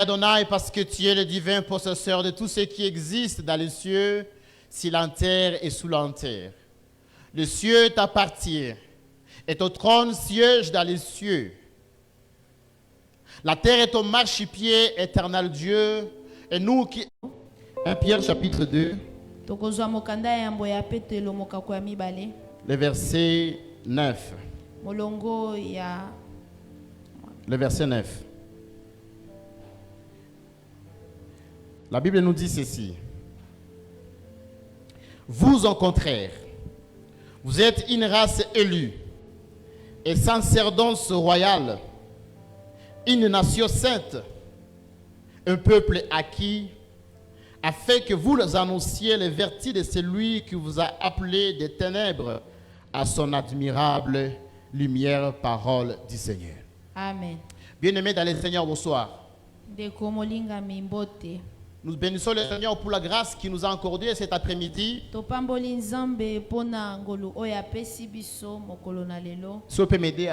Adonai, parce que tu es le divin possesseur de tout ce qui existe dans les cieux, sur la terre et sous la terre. Le ciel t'appartient et ton trône siège dans les cieux. La terre est ton marchepied, éternel Dieu, et nous qui... 1 Pierre chapitre 2, le verset 9. Le verset 9. La Bible nous dit ceci. Vous, au contraire, vous êtes une race élue et sacerdoce royale, une nation sainte, un peuple acquis, afin que vous annonciez les vertus de celui qui vous a appelé des ténèbres à son admirable lumière, parole du Seigneur. Amen. Bien-aimés dans le Seigneur, bonsoir. Nous bénissons le Seigneur pour la grâce qu'il nous a accordée cet après-midi. Si vous pouvez m'aider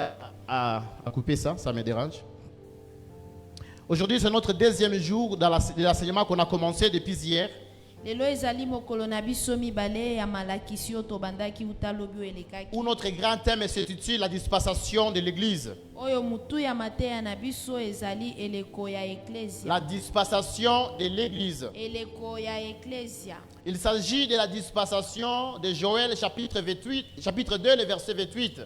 à couper ça, ça me dérange. Aujourd'hui, c'est notre deuxième jour de l'enseignement qu'on a commencé depuis hier. Où notre grand thème s'intitule la dispensation de l'Église. La dispensation de l'Église. Il s'agit de la dispensation de Joël chapitre 28, chapitre 2, le verset 28.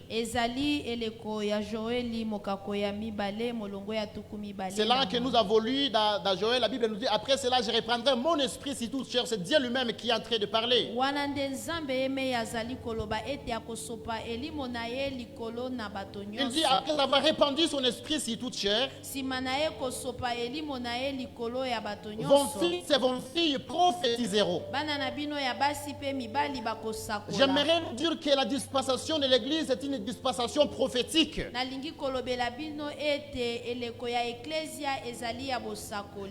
C'est là que nous avons lu dans Joël, la Bible nous dit, après cela je reprendrai mon esprit si tout cher. C'est Dieu lui-même qui est en train de parler. Il dit, après avoir répandu son esprit sur toute chair, vos fils et vos filles prophétiseront. J'aimerais dire que la dispensation de l'Église est une dispensation prophétique.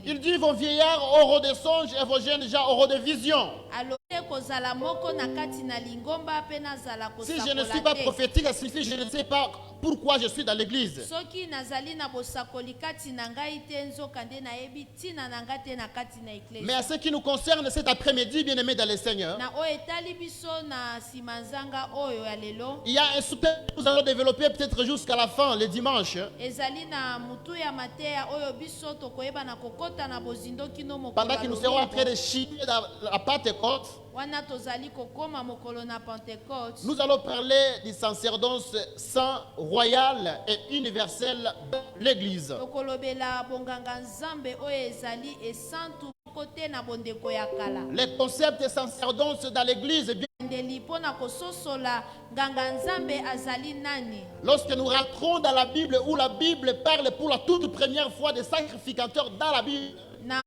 Il dit, vos vieillards auront des songes et vos jeunes gens auront des visions. Si je ne suis pas prophétique, ça signifie que je ne sais pas pourquoi je suis dans l'église. Mais à ce qui nous concerne cet après-midi, bien-aimés dans le Seigneur, il y a un soutien que nous allons développer peut-être jusqu'à la fin, le dimanche. Pendant que nous serons en train de chiner dans la Pentecôte, nous allons parler du sacerdoce saint, royal et universel de l'Église. Le concept de sacerdoce dans l'Église, lorsque nous rentrons dans la Bible, où la Bible parle pour la toute première fois des sacrificateurs dans la Bible, lorsque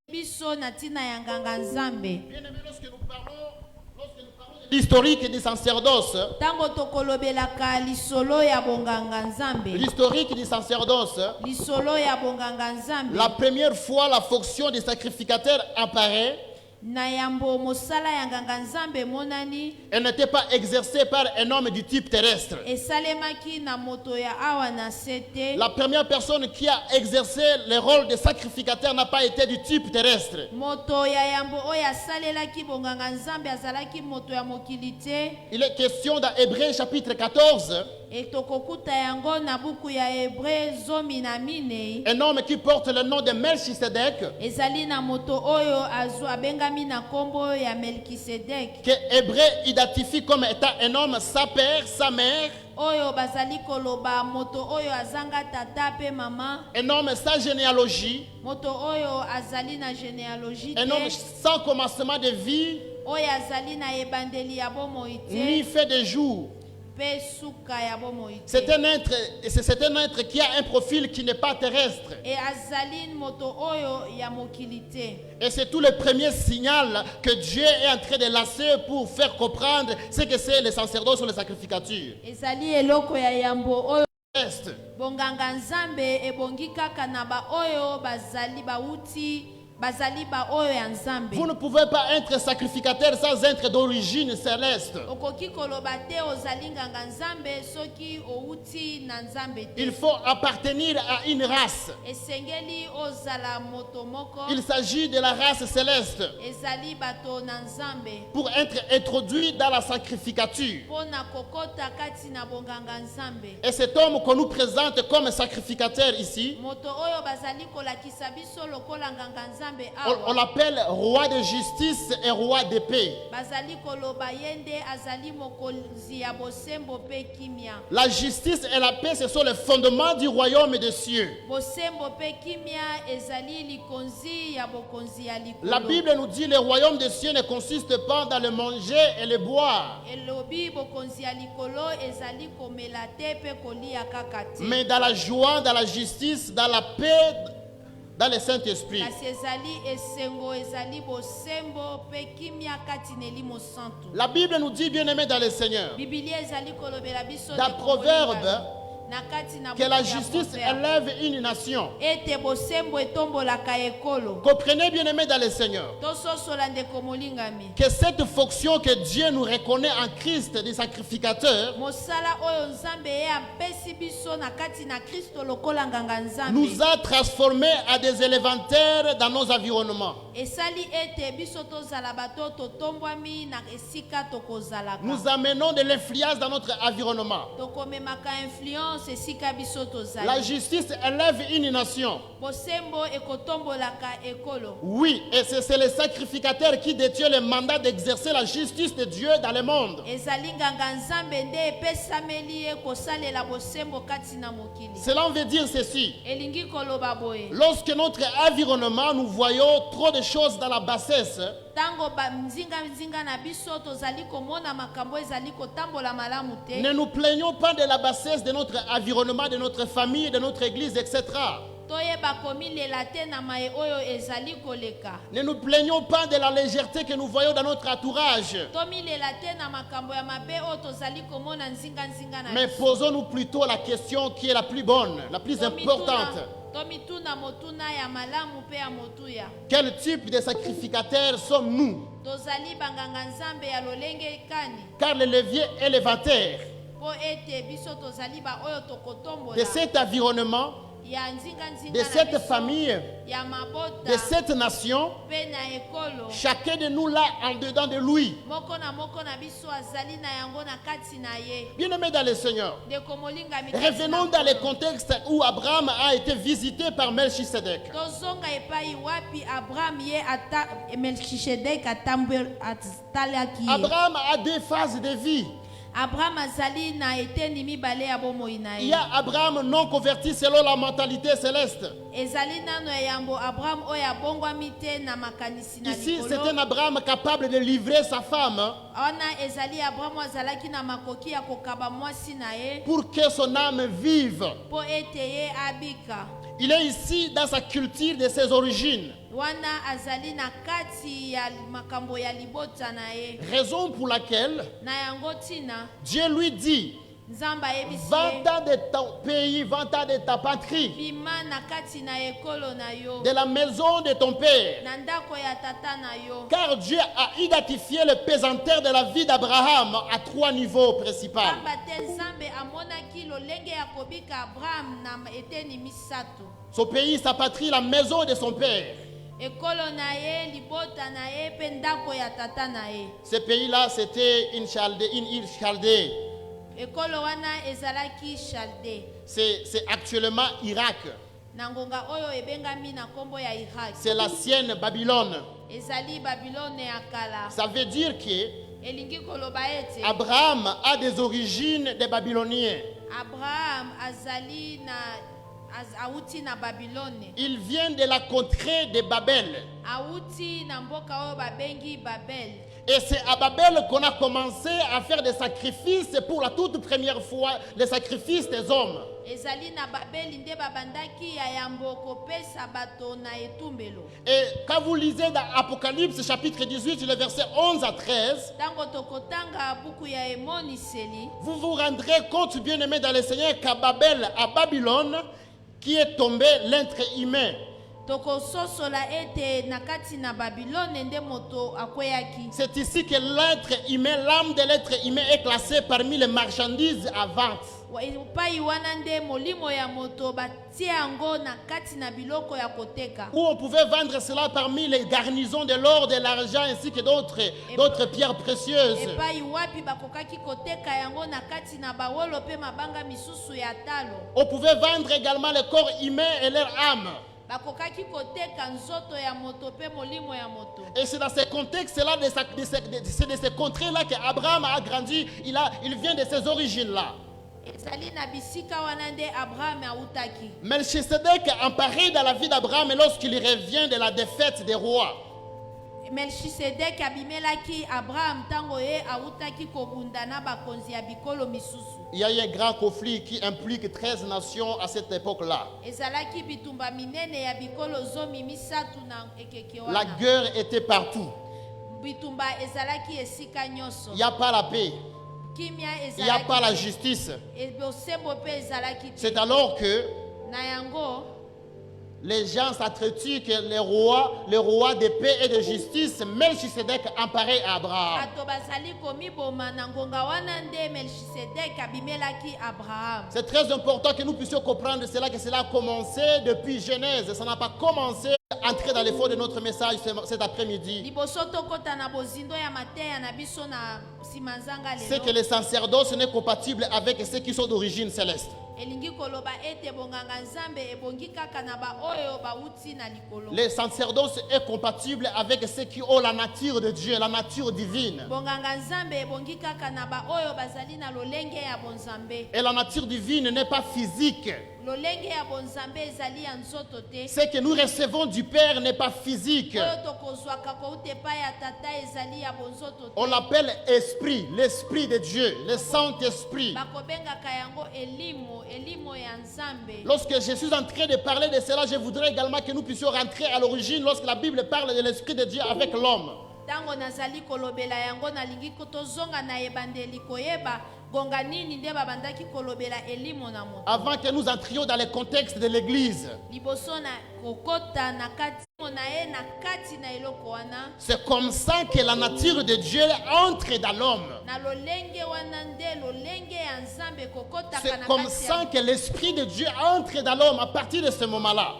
nous parlons de l'historique du sacerdoce, la première fois la fonction des sacrificateurs apparaît. Elle n'était pas exercée par un homme du type terrestre. La première personne qui a exercé le rôle de sacrificateur n'a pas été du type terrestre. Il est question dans Hébreux chapitre 14. Un homme qui porte le nom de Melchisedec, que Hébreu identifie comme étant un homme, sa père, sa mère, un homme sans généalogie, un homme sans commencement de vie, ni fait de jour. C'est un être qui a un profil qui n'est pas terrestre. Et c'est tout le premier signal que Dieu est en train de lancer pour faire comprendre ce que c'est le sacerdoce ou la sacrificature. bazali ba oyo ya nzambe. Vous ne pouvez pas être sacrificateur sans être d'origine céleste. Okoki koloba te ozali nganga nzambe soki outi na nzambe te. Il faut appartenir à une race. Esengeli ozala moto moko. Il s'agit de la race céleste. Ezali bato na nzambe. Pour être introduit dans la sacrificature. Pona kokota kati na bonganga nzambe. Et cet homme qu'on nous présente comme sacrificateur ici, Moto oyo bazali kolakisa biso lokola nganga nzambe on l'appelle roi de justice et roi de paix. bazali koloba yende azali mokonzi ya bosembo pe kimia. La justice et la paix, ce sont les fondements du royaume des cieux. Bosembo pe kimia ezali likonzi ya bokonzi ya likolo. La Bible nous dit que le royaume des cieux ne consiste pas dans le manger et le boire, Elobi bokonzi ya likolo ezali komela te pe kolia kaka te. mais dans la joie, dans la justice, dans la paix, dans le Saint-Esprit. Kasi ezali esengo ezali bosembo pe kimia kati na elimo santo. La Bible nous dit, bien-aimés dans le Seigneur, Biblia ezali kolobela biso dans te Proverbe, na kati na que la buku ya justice Proverbe. élève une nation. Ete bosembo etombolaka ekolo. Comprenez, bien-aimés dans le Seigneur, Tososola ndeko molingami. que cette fonction que Dieu nous reconnaît en Christ des sacrificateurs Mosala oyo nzambe ye apesi biso na kati na Kristo lokola nganga nzambe. nous a transformés à des élémentaires dans nos environnements. Esali ete biso tozala bato totombwami na esika tokozalaka. Nous amenons de l'influence dans notre environnement. Tokomemaka influence esika biso tozali. La justice élève une nation. Bosembo ekotombolaka ekolo. Oui, et c'est le sacrificateur qui détient le mandat d'exercer la justice de Dieu dans le monde. Ezali nganga nzambe nde epesameli ye kosalela bosembo kati na mokili. Cela veut dire ceci. Elingi koloba boye. Lorsque notre environnement, nous voyons trop de choses dans la bassesse, Tango ba nzinga na biso tozali komona makambo ezali kotambola malamu te. ne nous plaignons pas de la bassesse de notre environnement, de notre famille, de notre église, etc. Toyeba komilela te na mae oyo ezali koleka. Ne nous plaignons pas de la légèreté que nous voyons dans notre entourage. Tomilela te na makambo ya mabe oyo tozali komona nzinga na Mais biso. posons-nous plutôt la question qui est la plus bonne, la plus importante. Tomituna motuna ya malamu pe ya motuya. Quel type de sacrificateurs sommes-nous? Tozali banganga nzambe ya lolenge kani. Car le levier élévateur Po ete biso tozali ba oyo tokotombola. de cet environnement, Ya nzinga de na cette biso, famille, ya mabota. de cette nation, Pe na ekolo. chacun de nous là en dedans de lui. Moko na biso azali na yango na kati na ye. Bien-aimés dans le Seigneur, Ndeko molinga revenons dans le contexte où Abraham a été visité par Melchisedec. tozonga epai wapi Abraham ye ata Melchizedek atalaki ye. Abraham a deux phases de vie. Abraham azali na eteni mibale ya bomoi na Il y ye. a Abraham non converti selon la mentalité céleste. Ezali nano ya yambo Abraham oyo abongwami te na makanisi na Ici, c'est likolo. un Abraham capable de livrer sa femme Wana ezali Abraham azalaki na makoki ya kokaba mwasi na ye pour que son âme vive. po ete ye abika. Il est ici dans sa culture de ses origines. Wana azali na kati ya makambo ya libota na ye. Raison pour laquelle Na yango tina Dieu lui dit, Nzamba yebisi ye. va-t'en de ton pays, va-t'en de ta patrie, Bima na kati na ekolo na yo. de la maison de ton père. Na ndako ya tata na yo. Car Dieu a identifié le pesanteur de la vie d'Abraham à trois niveaux principaux. Pamba te Nzambe amonaki lolenge ya kobika Abraham na eteni misato. Son pays, sa patrie, la maison de son père. Ekolo na ye, libota na ye, pe ndako ya tata na ye. Ce pays-là, c'était une île Chaldée. Ekolo wana ezalaki Chalde. C'est actuellement Irak. Na ngonga oyo ebengami na kombo ya Irak. C'est l'ancienne Babylone. Ezali Babylone ya kala. Ça veut dire que Elingi koloba ete Abraham a des origines des Babyloniens. Abraham azali na auti na Babylone. Il vient de la contrée de Babel. Auti na mboka oyo babengi Babel. Et c'est à Babel qu'on a commencé à faire des sacrifices pour la toute première fois, les sacrifices des hommes. Ezali na Babel nde babandaki ya yambo kopesa bato na etumbelo. Et quand vous lisez dans Apocalypse chapitre 18, le verset 11 à 13, Tango tokotanga buku ya emoniseli. vous vous rendrez compte, bien-aimés dans le Seigneur, qu'à Babel, à Babylone, qui est tombé l'être humain. tokososola ete na kati na Babylone nde moto akweyaki. C'est ici que l'être humain, l'âme de l'être humain est classée parmi les marchandises à vente. Pai wana nde molimo ya moto batie yango na kati na biloko ya koteka. Où on pouvait vendre cela parmi les garnisons de l'or, de l'argent ainsi que d'autres pierres précieuses. Epai wapi bakokaki koteka yango na kati na bawolo pe mabanga misusu ya talo. On pouvait vendre également le corps humain et leur âme. Bakokaki koteka nzoto ya moto pe molimo ya moto. Et c'est dans ce contexte-là, c'est de ces contrées-là qu'Abraham a grandi. Il vient de ces origines-là. Ezali na bisika wana nde Abraham autaki. Melchisedec emparé dans la vie d'Abraham lorsqu'il revient de la défaite des rois. Melchisedek abimelaki Abraham tango ye autaki kobunda na bakonzi ya bikolo misusu. Il y a eu un grand conflit qui implique 13 nations à cette époque-là. Ezalaki bitumba minene ya bikolo zomi misatu na ekeke wana. La guerre était partout. Bitumba ezalaki esika nyonso. Il n'y a pas la paix. Kimia ezalaki. Il n'y a pas la justice. Ebosembo pe ezalaki. C'est alors que na yango les gens s'entretuent que le roi de paix et de justice, Melchisedec, emparé à Abraham. C'est très important que nous puissions comprendre cela, que cela a commencé depuis Genèse. Ça n'a pas commencé à entrer dans les fonds de notre message cet après-midi. C'est que les sacerdoces n'est compatible avec ceux qui sont d'origine céleste. Les sacerdoces est compatible avec ceux qui ont la nature de Dieu, la nature divine. Et la nature divine n'est pas physique. Ce que nous recevons du Père n'est pas physique. On l'appelle esprit, l'esprit de Dieu, le Saint-Esprit. Lorsque je suis en train de parler de cela, je voudrais également que nous puissions rentrer à l'origine lorsque la Bible parle de l'esprit de Dieu avec l'homme. Avant que nous entrions dans le contexte de l'église, c'est comme ça que la nature de Dieu entre dans l'homme. C'est comme ça que l'esprit de Dieu entre dans l'homme à partir de ce moment-là.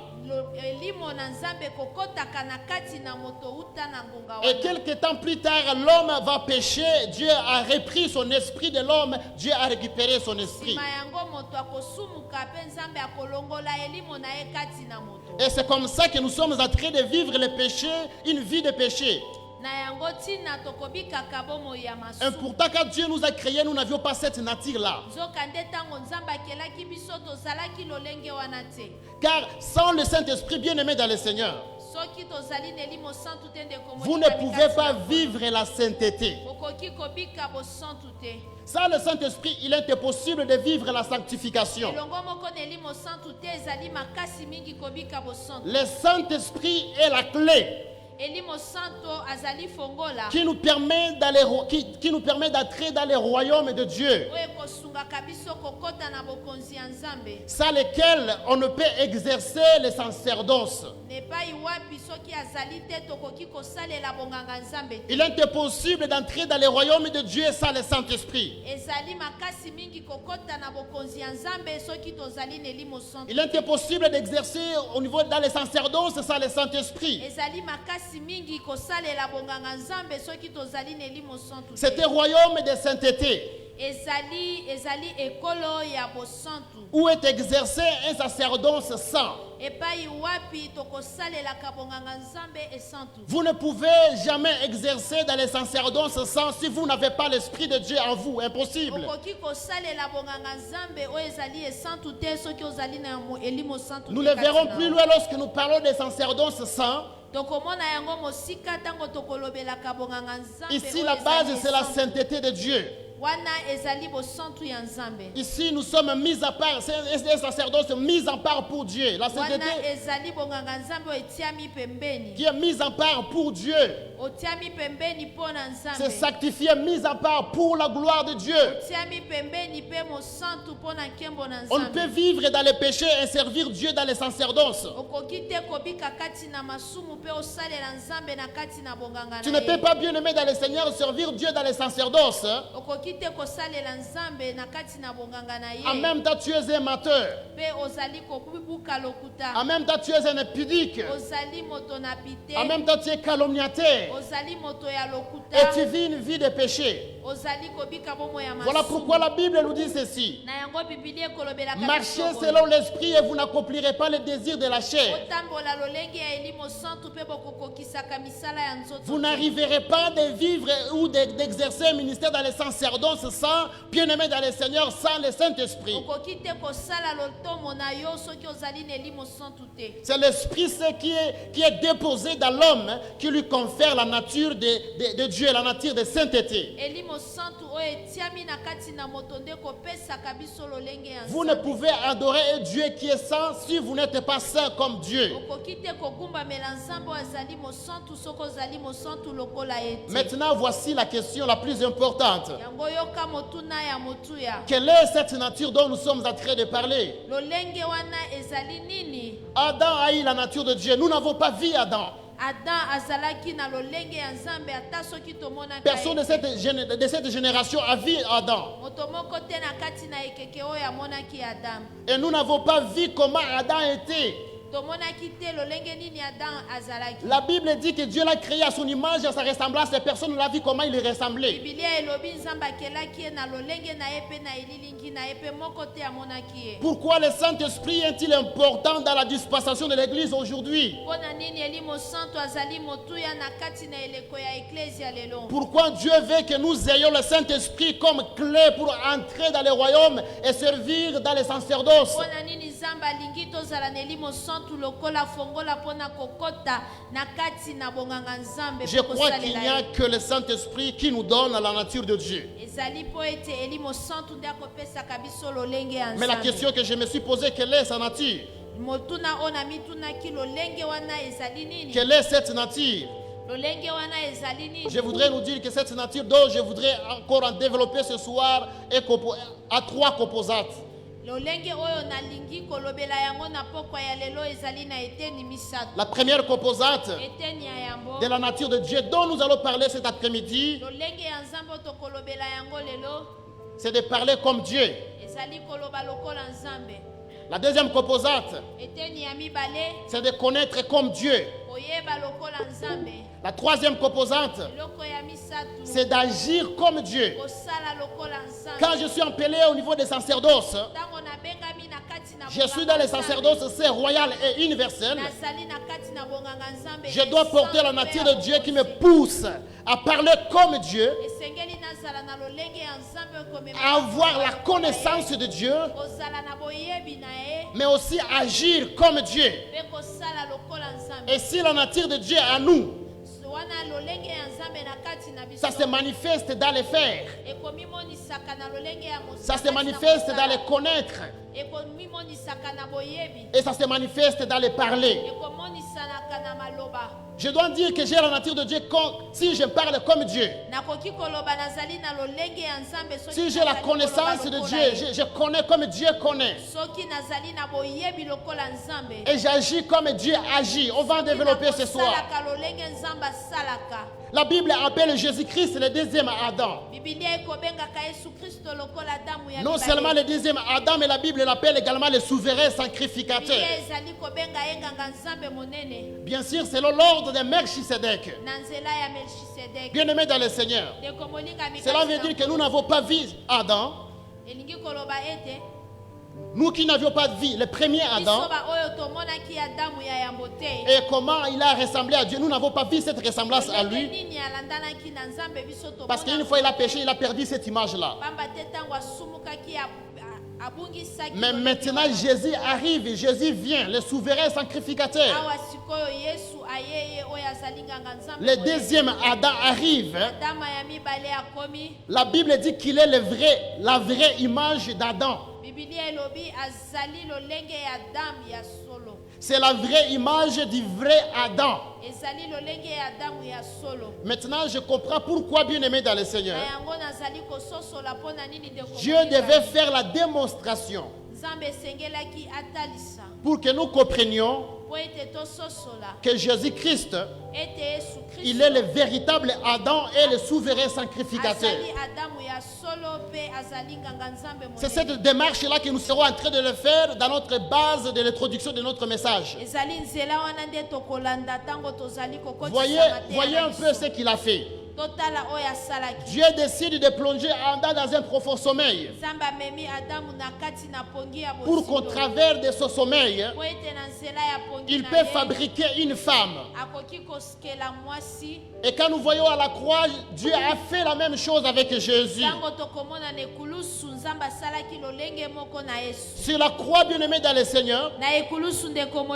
Et quelques temps plus tard, l'homme va pécher. Dieu a repris son esprit de l'homme. Dieu a récupéré son esprit. Et c'est comme ça que nous sommes en train de vivre le péché, une vie de péché. Et pourtant, quand Dieu nous a créés, nous n'avions pas cette nature-là. Car sans le Saint-Esprit bien-aimé dans le Seigneur, vous ne pouvez pas vivre la sainteté. Sans le Saint-Esprit, il est impossible de vivre la sanctification. Le Saint-Esprit est la clé qui nous permet d'entrer dans le royaume de Dieu, sans lequel on ne peut exercer le sacerdoce. Il est impossible d'entrer dans le royaume de Dieu sans le Saint-Esprit. Il est impossible d'exercer au niveau dans le sacerdoce sans le Saint-Esprit. C'est un royaume de sainteté où est exercé un sacerdoce saint. Vous ne pouvez jamais exercer dans les sacerdoces saints si vous n'avez pas l'Esprit de Dieu en vous. Impossible. Nous le verrons plus loin lorsque nous parlons des sacerdoces saints. Ici, la base, c'est la sainteté de Dieu. wana ezali bosantu ya Nzambe. Ici, nous sommes mis à part. C'est un sacerdoce mis en part pour Dieu. La Wana sainteté ezali bonganga Nzambe etiami pembeni. qui est mise en part pour Dieu. Otiami pembeni pona Nzambe. C'est sanctifié, mis en part pour la gloire de Dieu. Otiami pembeni pe mosantu pona nkembo na On ne Nzambe. peut vivre dans les péchés et servir Dieu dans les sacerdoces. Okoki te kobika kati na masumu pe osalela Nzambe na kati na bonganga Tu na ne ye. peux pas, bien aimé dans le Seigneur, servir Dieu dans les sacerdoces. Okoki te kosalela Nzambe na kati na bonganga na ye. En même temps, tu es un menteur. Pe ozali kobuka lokuta. En même temps, tu es un impudique. Ozali moto na pite. En même temps, tu es calomniateur. Ozali moto ya lokuta. Et tu vis une vie de péché. Ozali kobika bomo ya masumu. Voilà pourquoi la Bible nous dit ceci. Na yango Biblia ekolobelaka Marchez biso boye. selon l'esprit et vous n'accomplirez pas les désirs de la chair. Otambola lolenge ya elimo santu pe bokokokisaka misala ya nzoto. Vous n'arriverez pas de vivre ou d'exercer un ministère dans les sacerdoces sans, bien aimé dans le Seigneur, sans le Saint-Esprit. Okoki te kosala lotomo na yo soki ozali na elimo santu te. C'est l'Esprit qui est déposé dans l'homme qui lui confère la nature de Dieu, la nature de sainteté. Elimo santu oyo etiami na kati na moto nde kopesaka biso lolenge ya Vous ne Nzambe. pouvez adorer un Dieu qui est saint si vous n'êtes pas saint comme Dieu. Okoki te kogumbamela Nzambe oyo azali mosantu soki ozali mosantu lokola ye te. Maintenant, voici la question la plus importante. Yango yoka motuna ya motuya. Quelle est cette nature dont nous sommes en train de parler? Lolenge wana ezali nini? Adam a eu la nature de Dieu. Nous n'avons pas vu Adam. Adam azalaki na lolenge ya Nzambe ata soki tomonaka Personne ye de te. cette génération a vu Adam. Moto moko te na kati na ekeke oyo amonaki Adam. Et nous n'avons pas vu comment Adam était. Tomonaki te lolenge nini Adam azalaki. La Bible dit que Dieu l'a créé à son image et à sa ressemblance. Les personnes ne l'a vu comment il ressemblait. Biblia elobi Nzambe akelaki ye na lolenge na ye pe na elilingi na ye pe moko te amonaki ye. Pourquoi le Saint-Esprit est-il important dans la dispensation de l'Église aujourd'hui? Mpona nini elimo santo azali motuya na kati na eleko ya eklezia lelo. Pourquoi Dieu veut que nous ayons le Saint-Esprit comme clé pour entrer dans le royaume et servir dans les sacerdoces? Mpona nini Nzambe alingi tozala na elimo santo lokola fongola mpona kokota na kati na bonganga Nzambe Je crois qu'il n'y a que le Saint-Esprit qui nous donne la nature de Dieu. ezali po ete elimo santo nde akopesaka biso lolenge ya Mais la Nzambe. question que je me suis posée, quelle est sa nature? motuna oyo na mitunaki lolenge wana ezali nini? Quelle est cette nature? lolenge wana ezali nini? Je voudrais nous dire que cette nature dont je voudrais encore en développer ce soir a trois composantes. lolenge oyo nalingi kolobela yango na pokwa ya lelo ezali na eteni misato. La première composante eteni ya yambo de la nature de Dieu dont nous allons parler cet après-midi, lolenge ya Nzambe oyo tokolobela yango lelo c'est de parler comme Dieu. ezali koloba lokola Nzambe. La deuxième composante, eteni ya mibale c'est de connaître comme Dieu. koyeba lokola Nzambe. La troisième composante, eloko ya misatu c'est d'agir comme Dieu. kosala lokola Nzambe. Quand je suis appelé au niveau des sacerdoces, ntango nabengami na kati na je suis dans les sacerdoces, c'est royal et universel. nazali na kati na bonganga Nzambe. Je dois porter la nature de Dieu qui me pousse à parler comme Dieu, esengeli nazala na lolenge ya Nzambe komema à avoir la connaissance de Dieu, kozala na boyebi na ye mais aussi agir comme Dieu. mpe kosala lokola Nzambe. Et si la nature de Dieu est en nous, wana lolenge ya Nzambe na kati na biso ça se manifeste dans les faire, ekomimonisa na lolenge ya mosala. ça se manifeste dans les connaître, ekomimonisa na boyebi et ça se manifeste dans les parler. ekomonisa na maloba. Je dois dire que j'ai la nature de Dieu si je parle comme Dieu. nakoki koloba nazali na lolenge ya Nzambe soki Si j'ai la nazali connaissance koloba de lokola Dieu, ye. je connais comme Dieu connaît. soki nazali na boyebi lokola Nzambe Et j'agis comme Dieu agit. On va en développer ce soir. nakosalaka lolenge Nzambe asalaka. La Bible appelle Jésus-Christ le deuxième Adam. Biblia ekobengaka Yesu Kristo lokola damu ya Non mibale. seulement le deuxième Adam, mais la Bible l'appelle également le souverain Biblia sacrificateur. ezali kobenga ye nganga Nzambe monene Bien sûr, selon l'ordre de Melchisedec. na nzela ya Melchisedek. Bien-aimés dans le Seigneur. Ndeko molinga mikasi Cela veut na dire que nous n'avons pas vu Adam. elingi koloba ete Nous qui n'avions pas vu le premier Adam. biso oyo tomonaki ya damu ya yambo te. Et comment il a ressemblé à Dieu. Nous n'avons pas vu cette ressemblance à Lolenge lui. nini alandanaki na Nzambe biso tomona. Parce qu'une fois il a péché, il a perdu cette image-là. pamba te ntango asumukaki abungisaki Mais lolenge maintenant wana. Jésus arrive, Jésus vient, le souverain sacrificateur. awa sikoyo Yesu ayeye oyo azali nganga nzambe le molende. deuxième Adam arrive, Adama ya mibale akomi. la Bible dit qu'il est la vraie image d'Adam. Bibilia elobi azali lolenge ya Adamu ya solo. C'est la vraie image du vrai Adam. Ezali lolenge ya Adamu ya solo. Maintenant, je comprends pourquoi, bien-aimé dans le Seigneur, Na yango nazali kososola pona nini ndeko Dieu molinga. devait faire la démonstration Nzambe esengelaki atalisa. pour que nous comprenions Po ete tososola. que Jésus-Christ, Ete Yesu Kristo. il est le véritable Adam et le souverain sacrificateur. Azali Adamu ya solo pe azali nganga nzambe C'est molende. cette démarche-là que nous serons en train de le faire dans notre base de l'introduction de notre message. Ezali nzela wana nde tokolanda tango tozali kokotisa Voyez mateya un na peu biso. ce qu'il a fait. Totala oyo asalaki. Dieu décide de plonger Adam dans un profond sommeil Nzambe amemi Adamu na kati na pongi ya pour qu'au bozindo. travers de ce sommeil, Po ete na nzela ya pongi il na peut ye, fabriquer une femme. akoki kosikela mwasi. Et quand nous voyons à la croix, Dieu a fait la même chose avec Jésus. Tango tokomona na ekulusu Nzambe asalaki lolenge moko na Yesu. Sur la croix, bien-aimé dans le Seigneur, Na ekulusu ndeko dans la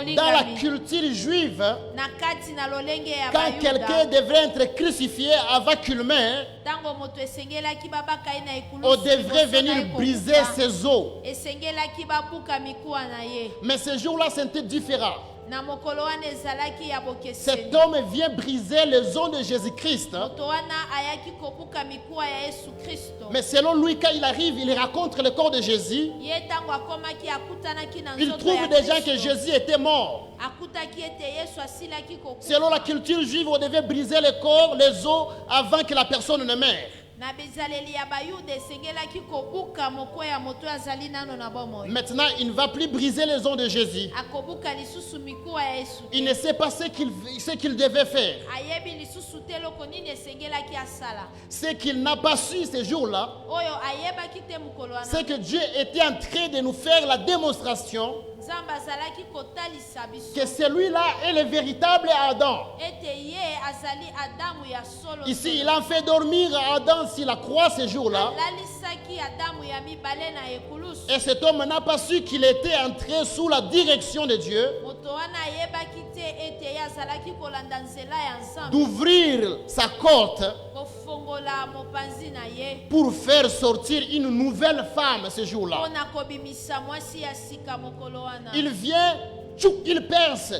molingami. culture juive, Na kati na lolenge ya quand quelqu'un Bayuda. devrait être crucifié avant qu'il meure, Tango moto esengelaki babakai na ekulusu. on devrait liboso na venir ye briser kokufa. ses os. Esengelaki babuka mikuwa na ye. Mais ce jour-là, c'était différent. Na mokolo wana ezalaki ya bokeseni. Cet homme vient briser les os de Jésus-Christ. Moto wana ayaki kobuka mikuwa ya Yesu Kristo. Mais selon lui, quand il arrive, il rencontre le corps de Jésus. Ye tango akomaki akutanaki na Il nzoto trouve ya déjà que Kristo. Jésus était mort. Akutaki ete Yesu asilaki kokufa. Selon la culture juive, on devait briser le corps, les os, avant que la personne ne meure. Na bezaleli ya Bayuda esengelaki kobuka moko ya moto azali nano na bomoi. Maintenant, il ne va plus briser les os de Jésus. Akobuka lisusu mikuwa ya Yesu. Il ne sait pas ce qu'il devait faire. Ayebi lisusu te loko nini esengelaki asala. Ce qu'il n'a pas su ce jour-là, Oyo ayebaki te mokolo wana. c'est que Dieu était en train de nous faire la démonstration Nzambe azalaki kotalisa biso. que celui-là est le véritable Adam. Ete ye azali Adamu ya solo. Ici, il a fait dormir Adam sur la croix ce jour-là. Lalisaki Adamu ya mibale na ekulusu. Et cet homme n'a pas su qu'il était entré sous la direction de Dieu Moto wana ayebaki te ete ye azalaki kolanda nzela ya Nzambe. d'ouvrir sa côte Kofongola mopanzi na ye. pour faire sortir une nouvelle femme ce jour-là. Mpona kobimisa mwasi ya sika mokolo wana. Il vient, tchou, il perce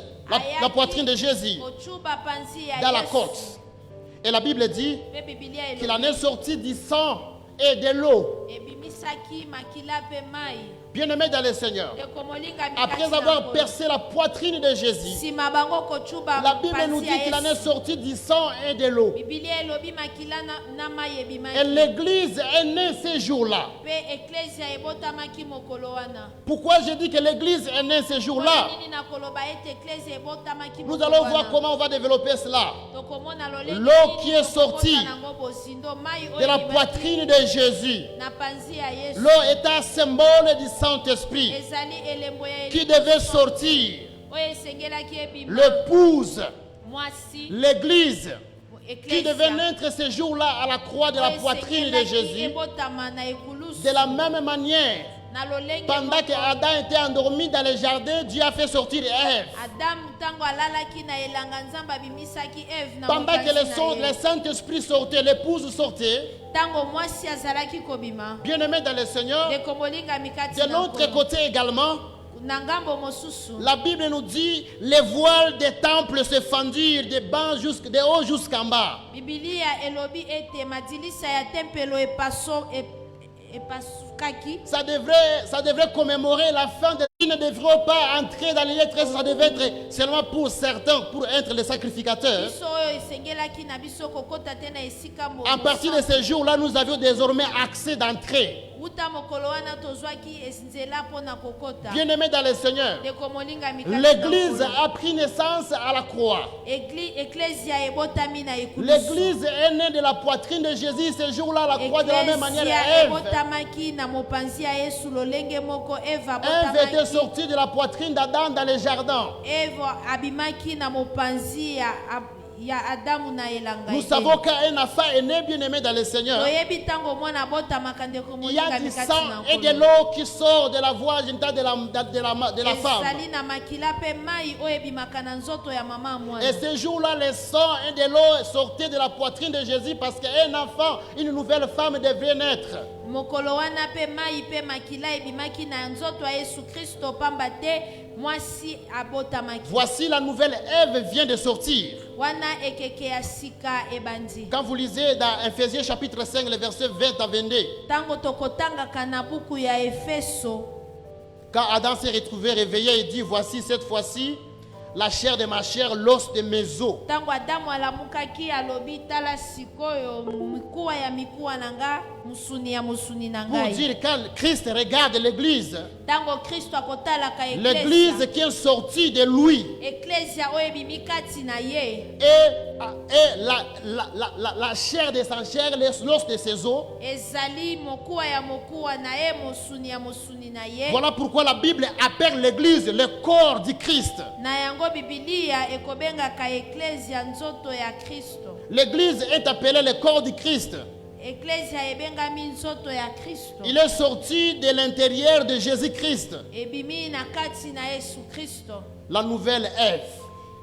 la poitrine de Jésus Kochuba panzi ya dans la Yesu. côte. Et la Bible dit Pe Biblia qu'il en elobi. est sorti du sang et de l'eau. Ebimisaki makila pe mai. Bien-aimé dans le Seigneur, Ndeko molinga après mikati na avoir ngolo. percé la poitrine de Jésus, Sima bango kochuba la Bible nous panzi dit ya qu'il en est Yesu. sorti du sang et de l'eau. Biblia elobi makila na mai ebimaki. Et l'église est née ce jour-là. Pe eklesia ebotamaki mokolo wana. Pourquoi je dis que l'église est née ce jour-là? Mpona nini nakoloba ete eklesia ebotamaki Nous mokolo allons wana? voir comment on va développer cela. Tokomona lolenge L'eau nini qui est sortie tokokota nango bozindo, mai oyo De la ebimaki poitrine de Jésus. na panzi ya Yesu. L'eau est un symbole du Saint-Esprit Ezali elembo ya qui Elimu devait Santo, sortir. oyo esengelaki ebima L'épouse, mwasi l'église, qui eklesia, devait naître ce jour-là à la croix de la oyo poitrine de esengelaki Jésus. ebotama na ekulusu. De la même manière, Na lolenge pendant moko, que Adam était endormi dans le jardin, Dieu a fait sortir Ève. Adamu ntango alalaki na elanga Nzambe abimisaki Eve na Pendant que mopanzi na le ye. Saint-Esprit sortait, l'épouse sortait. Ntango mwasi azalaki kobima, Bien-aimé dans le Seigneur, ndeko molinga mikati de na l'autre nkolo. côté également, Na ngambo mosusu, la Bible nous dit les voiles des temples se fendirent de haut jusqu'en bas. Biblia elobi ete madilisa ya tempelo epasukaki. Ça devrait commémorer la fin de... Ils ne devraient pas entrer dans les lettres, ça devait être seulement pour certains, pour être les sacrificateurs. Biso oyo esengelaki na biso kokota te na esika mo. À partir de ce jour-là, nous avions désormais accès d'entrée. Uta mokolo wana tozwaki nzela mpona kokota. Bien-aimés dans le Seigneur, Ndeko molinga mikati na l'Église nkolo. a pris naissance à la croix. Eklesia ebotami na ekulusu. L'Église est née de la poitrine de Jésus ce jour-là, la croix de la même manière. Eklesia Ève ebotamaki na mopanzi ya Yesu lolenge moko. Eva était abotamaki. sortie de la poitrine d'Adam dans le jardin. Eva abimaki na mopanzi ya Adamu na elanga Nous Eden. savons qu'un enfant est né bien aimé dans le Seigneur. Toyebi tango mwana botamaka ndeko Il y a moninga du mikati sang na et de nkolo. l'eau qui sort de la voix de la femme. Ezali na makila pe mai oyo ebimaka na nzoto ya mama ya mwana. Et ce jour-là, le sang et de l'eau sortaient de la poitrine de Jésus parce qu'un enfant, une nouvelle femme devait naître. Mokolo wana pe mai pe makila ebimaki na nzoto ya Yesu Kristo pamba te mwasi abotamaki. Voici la nouvelle Ève vient de sortir. Wana ekeke ya sika ebandi. Quand vous lisez dans Ephésiens chapitre 5, le verset 20 à 22, Tango tokotangaka na buku ya Efeso, quand Adam s'est retrouvé réveillé, il dit, voici cette fois-ci, la chair de ma chair, l'os de mes os. tango Adamu alamukaki alobi tala sikoyo mikuwa ya mikuwa nanga musuni ya musuni Pour nangai. dire, quand Christ regarde l'église, Tango Kristo akotalaka l'église eklesia, qui est sortie de lui, eklesia oyo ebimikati na ye et la chair de sa chair, l'os de ses os. ezali mokuwa ya mokuwa na ye mosuni ya mosuni na ye. Voilà pourquoi la Bible appelle l'église le corps du Christ. Na yango Bibilia ekobengaka eklesia nzoto ya Kristo. L'église est appelée le corps du Christ. Eklesia ebengami nzoto ya Kristo. Il est sorti de l'intérieur de Jésus-Christ, Ebimi na kati na Yesu Kristo. la nouvelle Ève.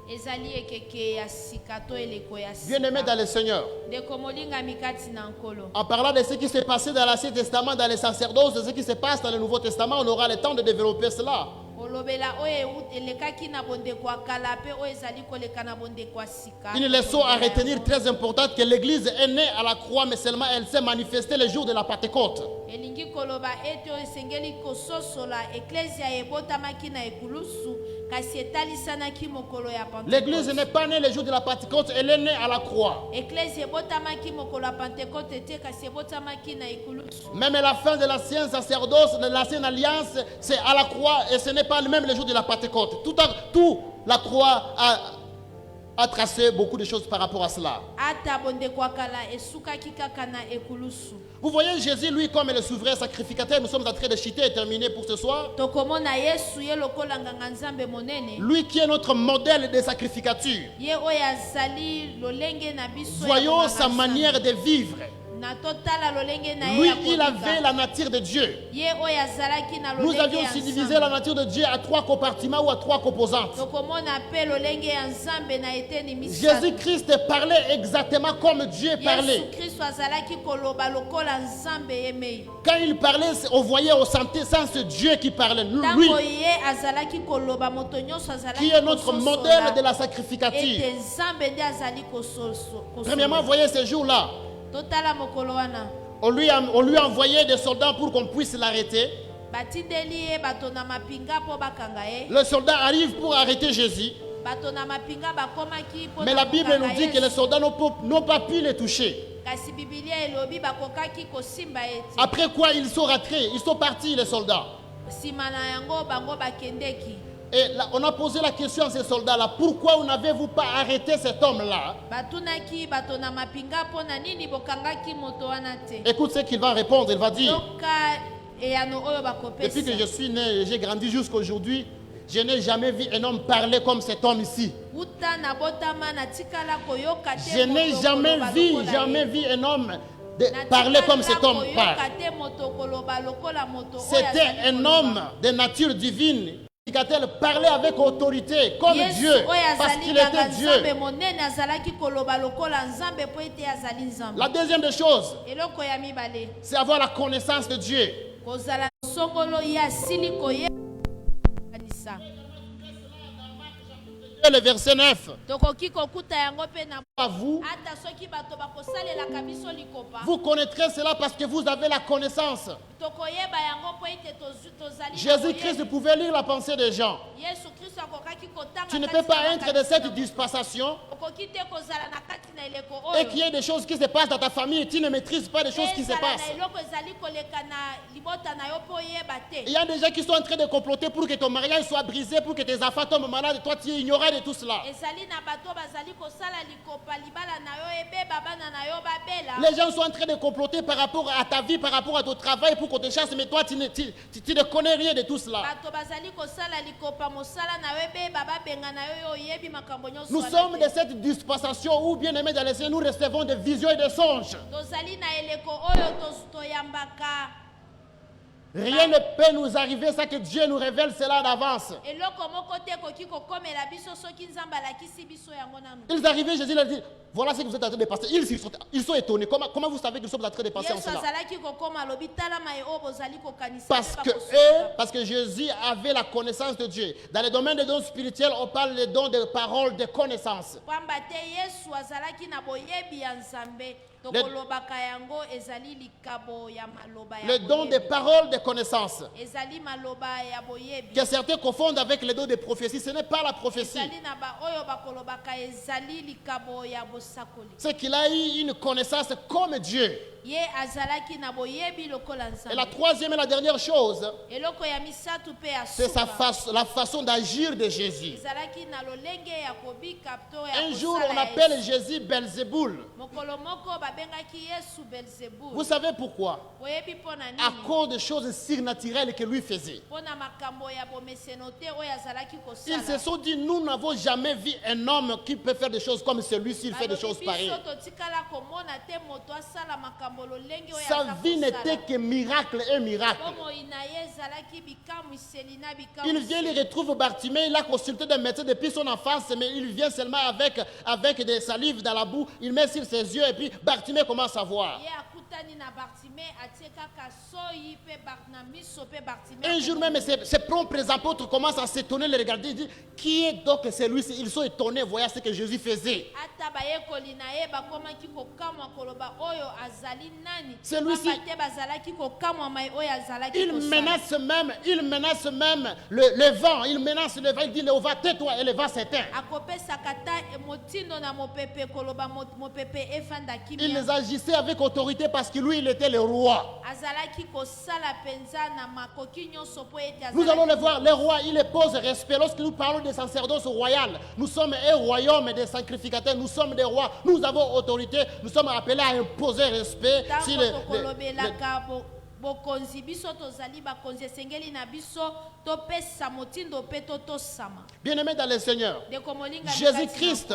Ezali ekeke ya sika to eleko ya Bien-aimé dans le Seigneur, ndeko molinga mikati na nkolo. en parlant de ce qui s'est passé dans l'Ancien Testament, dans les sacerdoces, de ce qui se passe dans le Nouveau Testament, on aura le temps de développer cela. Olobela oyo elekaki na bondeko ya kala pe oyo ezali koleka na bondeko ya sika. Une leçon à retenir très importante, que l'église est née à la croix, mais seulement elle s'est manifestée le jour de la Pentecôte. Elingi koloba ete oyo esengeli kososola eklesia ebotamaki na ekulusu kasi etalisanaki mokolo ya L'église Pentecôte. n'est pas née le jour de la Pentecôte, elle est née à la croix. Eklesia ebotamaki mokolo ya Pentecôte te kasi ebotamaki na ekulusu. Même la fin de l'ancien sacerdoce, de l'ancienne alliance, c'est à la croix et ce n'est pas même le jour de la Pentecôte. Tout la croix a tracé beaucoup de choses par rapport à cela. Ata bondeko ya kala esukaki kaka na ekulusu. Vous voyez Jésus, lui, comme le souverain sacrificateur, nous sommes en train de chiter et terminer pour ce soir. Tokomona Yesu ye lokola nganga nzambe monene. Lui qui est notre modèle de sacrificature. Ye oyo azali lolenge na biso ya Voyons konganga sa nzambe. manière de vivre. Na totala lolenge na ye Lui, ya il avait kolika. la nature de Dieu. Ye oyo azalaki na Nous lolenge avions ya aussi divisé nzambe. la nature de Dieu à 3 compartiments ou à 3 composantes. Tokomona pe lolenge ya nzambe na eteni misato. Jésus-Christ parlait exactement comme Dieu parlait. Yesu Kristo azalaki koloba lokola nzambe yemei. Quand il parlait, on voyait, on sentait sans ce Dieu qui parlait. Lui, Tango ye azalaki koloba moto nyonso azalaki qui est notre kososola. modèle de la sacrificature. Ete nzambe nde azali kososo. Premièrement, voyez ce jour-là, Totala mokolo wana. on lui a envoyé des soldats pour qu'on puisse l'arrêter. Batindeli ye bato na mapinga po bakanga ye. Les soldats arrivent pour arrêter Jésus. Bato na mapinga bakomaki po Mais la Bible nous dit que les soldats n'ont pas pu les toucher. kasi Bibilia elobi bakokaki kosimba ete. Après quoi, ils sont rentrés, ils sont partis, les soldats. Sima na yango bango bakendeki. Et là, on a posé la question à ces soldats-là, pourquoi n'avez-vous pas arrêté cet homme-là? Batunaki bato na mapinga po na nini bokangaki moto wana te. Écoute ce qu'il va répondre, il va dire, Yoka eyano oyo bakopesa. depuis que je suis né et j'ai grandi jusqu'à aujourd'hui, je n'ai jamais vu un homme parler comme cet homme ici. Uta na botama na tikala koyoka te. Je n'ai moto jamais koloba vu, lokola ye. jamais vu un homme Na parler comme tikala cet homme koyoka parle. te moto koloba lokola moto oyo C'était azali un koloba. homme de nature divine. Il parlait avec autorité, comme Yesu Dieu, oyo parce azali qu'il nganga était Dieu. nzambe monene azalaki koloba lokola nzambe po ete azali nzambe. La deuxième des choses, Eloko ya mibale c'est avoir la connaissance de Dieu. kozala songolo ye asili koyekanisa. Le verset 9. Tokoki kokuta yango mpe na À vous, ata soki bato bakosalelaka biso likopa vous connaîtrez cela parce que vous avez la connaissance. tokoyeba yango po ete tozali na Jésus-Christ boyebi. pouvait lire la pensée des gens. Yesu Kristo akokaki kotanga Tu ne kati peux pas na être de makanisi cette na- dispensation okoki te kozala na kati na eleko et oyo qu'il y ait des choses qui se passent dans ta famille et tu ne maîtrises pas des choses qui se ezala na passent. eloko ezali koleka na libota na yo po oyeba Il te. y a des gens qui sont en train de comploter pour que ton mariage soit brisé, pour que tes enfants tombent malades. Toi, tu ignorais de tout cela. ezali na bato bazali kosala likopa libala na yo ebeba bana na yo babela. Les gens sont en train de comploter par rapport à ta vie, par rapport à ton travail pour qu'on te chasse, mais toi tu ne connais rien de tout cela. bato bazali kosala likopa mosala na yo ebeba babenga na yo oyebi makambo nyonso. Nous sommes de cette dispensation où, bien aimés dans le Seigneur, nous recevons des visions et des songes. tozali na eleko oyo toyambaka. Rien ne peut nous arriver sans que Dieu nous révèle cela d'avance. eloko moko te koki kokomela biso soki nzambe alakisi biso yango nanu. Ils arrivaient, Jésus leur dit, voilà ce que vous êtes en train de passer. Ils sont étonnés. Comment vous savez qu'ils sont en train de passer en yesu cela? azalaki kokoma alobi tala mai oyo bozali kokanisa. Parce que Jésus avait la connaissance de Dieu. Dans le domaine des dons spirituels, on parle des dons de parole, de connaissance. pamba te yesu azalaki na boyebi ya nzambe tokolobaka yango ezali likabo ya maloba ya Le don de parole, de connaissance. ezali maloba ya boyebi. Que certains confondent avec les dons de prophétie. Ce n'est pas la prophétie. ezali na ba oyo bakolobaka ezali likabo ya bosakoli. C'est qu'il a eu une connaissance comme Dieu. ye azalaki na boyebi lokola nzambe. Et la troisième et la dernière chose, eloko ya misatu pe ya c'est suka la façon d'agir de Jésus. ezalaki na lolenge ya kobika to ya Un jour, kosala on ya appelle Yesu. Jésus Belzéboul. mokolo moko babengaki yesu belzebul. Vous savez pourquoi? boyebi mpo na À nini? cause des choses surnaturelles que lui faisait. mpo na makambo ya bomeseno te oyo azalaki Ils se kosala. sont dit, nous n'avons jamais vu un homme qui peut faire des choses comme celui-ci, il fait des choses pareilles. biso totikala komona te moto asala makambo lolenge oyo Sa aza vie kosala. n'était que miracle et miracle. bomoi na ye ezalaki bikamwiseli na Il vient, il bikamwiseli. retrouve Bartimée, il a consulté des médecins depuis son enfance, mais il vient seulement avec des salives dans la boue, il met sur ses yeux et puis Bartimée commence à voir. ye akutani na bartime atie kaka soyi mpe na miso mpe bartime. Un jour même, ses propres apôtres commencent à s'étonner, les regarder, ils disent, qui est donc celui-ci? Ils sont étonnés, voyant ce que Jésus faisait. ata bayekoli na ye bakomaki kokamwa koloba oyo azali nani. Celui-ci- Pamba te bazalaki kokamwa mai oyo azalaki Il kosala. menace même le vent, il menace le vent, il dit, le vent, tais-toi, et le vent s'éteint. akopesaka ta motindo na mopepe koloba mopepe efanda Il kimia. les agissait avec autorité parce que lui, il était le roi. azalaki kosala penza na makoki nyonso mpo ete Nous allons azalaki. le voir, le roi, il pose respect. Lorsque nous parlons des sacerdoces royales, nous sommes un royaume des sacrificateurs, nous sommes des rois, nous avons autorité, nous sommes appelés à imposer respect. Si ntango tokolobelaka bokonzi biso tozali bakonzi esengeli na biso topesa motindo mpe totosama. Bien-aimés dans le Seigneur, ndeko molinga Jésus-Christ,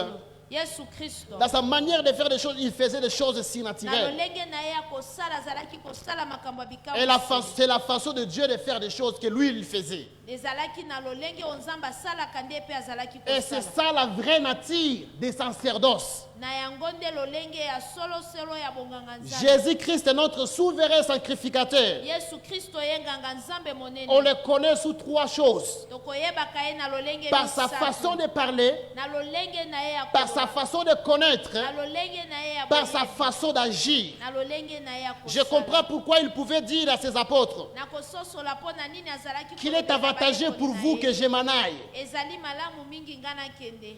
yesu kristo dans sa manière de faire des choses, il faisait des choses na surnaturelles. lolenge na ye ya kosala azalaki kosala makambo ya Et bikamwi. c'est la façon de Dieu de faire des choses que lui, il faisait. ezalaki na lolenge oyo nzambe asalaka nde mpe azalaki Et c'est kosala. ça la vraie nature des sacerdoces. na yango nde lolenge ya solosolo ya bonganga nzambe. Jésus-Christ est notre souverain sacrificateur. yesu kristo ye nganga nzambe monene. On le connaît sous trois choses. tokoyebaka ye na lolenge Par sa misatu. façon de parler, na lolenge na ye ya par koloba. sa façon de connaître, na lolenge na ye ya par sa boyebi. façon d'agir. na lolenge na ye ya Je kosala. comprends pourquoi il pouvait dire à ses apôtres na kososola mpo na nini azalaki qu'il est kolobela avantageux bayekoli pour na vous ye. que je m'en aille, ezali malamu mingi nga nakende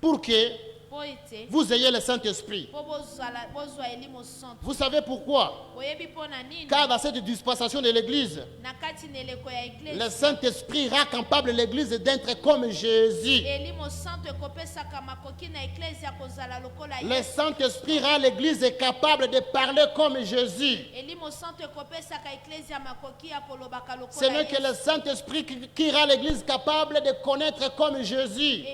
pour que mpo ete vous ayez le Saint-Esprit. mpo bozwa elimo santo. Vous savez pourquoi? boyebi mpo na nini Car dans cette dispensation de l'Église, na kati na eleko ya le eglise Saint-Esprit rend capable l'Église d'être comme Jésus. elimo santo ekopesaka makoki na eklese ya kozala lokola Le Yesu. Saint-Esprit rend l'Église capable de parler comme Jésus. elimo santo ekopesaka eklese ya makoki ya kolobaka Ce lokola n'est que le Yesu. Saint-Esprit qui rend l'Église capable de connaître comme Jésus.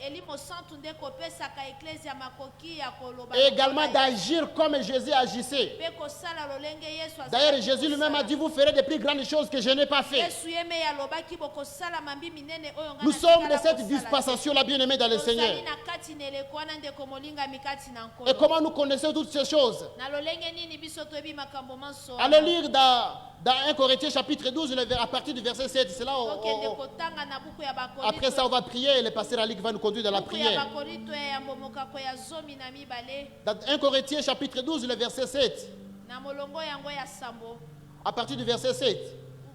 elimo santo nde ekopesaka eklese ya makoki ya koloba Et également lokola Yesu. d'agir comme Jésus agissait. mpe kosala lolenge yesu azalaki D'ailleurs, Jésus lui-même a kosala. dit, vous ferez de plus grandes choses que je n'ai pas fait. yesu ye me alobaki bokosala mambi minene oyo nga Nous sommes de natikala cette kosala. dispensation-là, bien-aimés dans le Seigneur. tozali na kati na eleko wana ndeko molingami kati na Et nkolo. comment nous connaissons toutes ces choses? na lolenge nini biso toyebi makambo manso Allez lire dans 1 Corinthiens chapitre 12, à partir du verset 7. C'est là, tokende kotanga na buku ya après ça, on va prier et le pasteur Ali va nous conduire dans la buku ya prière. bakorinto ya mbomokako ya zomi na mibale Dans 1 Corinthiens chapitre 12, le verset 7. na molongo yango ya sambo À partir du verset 7.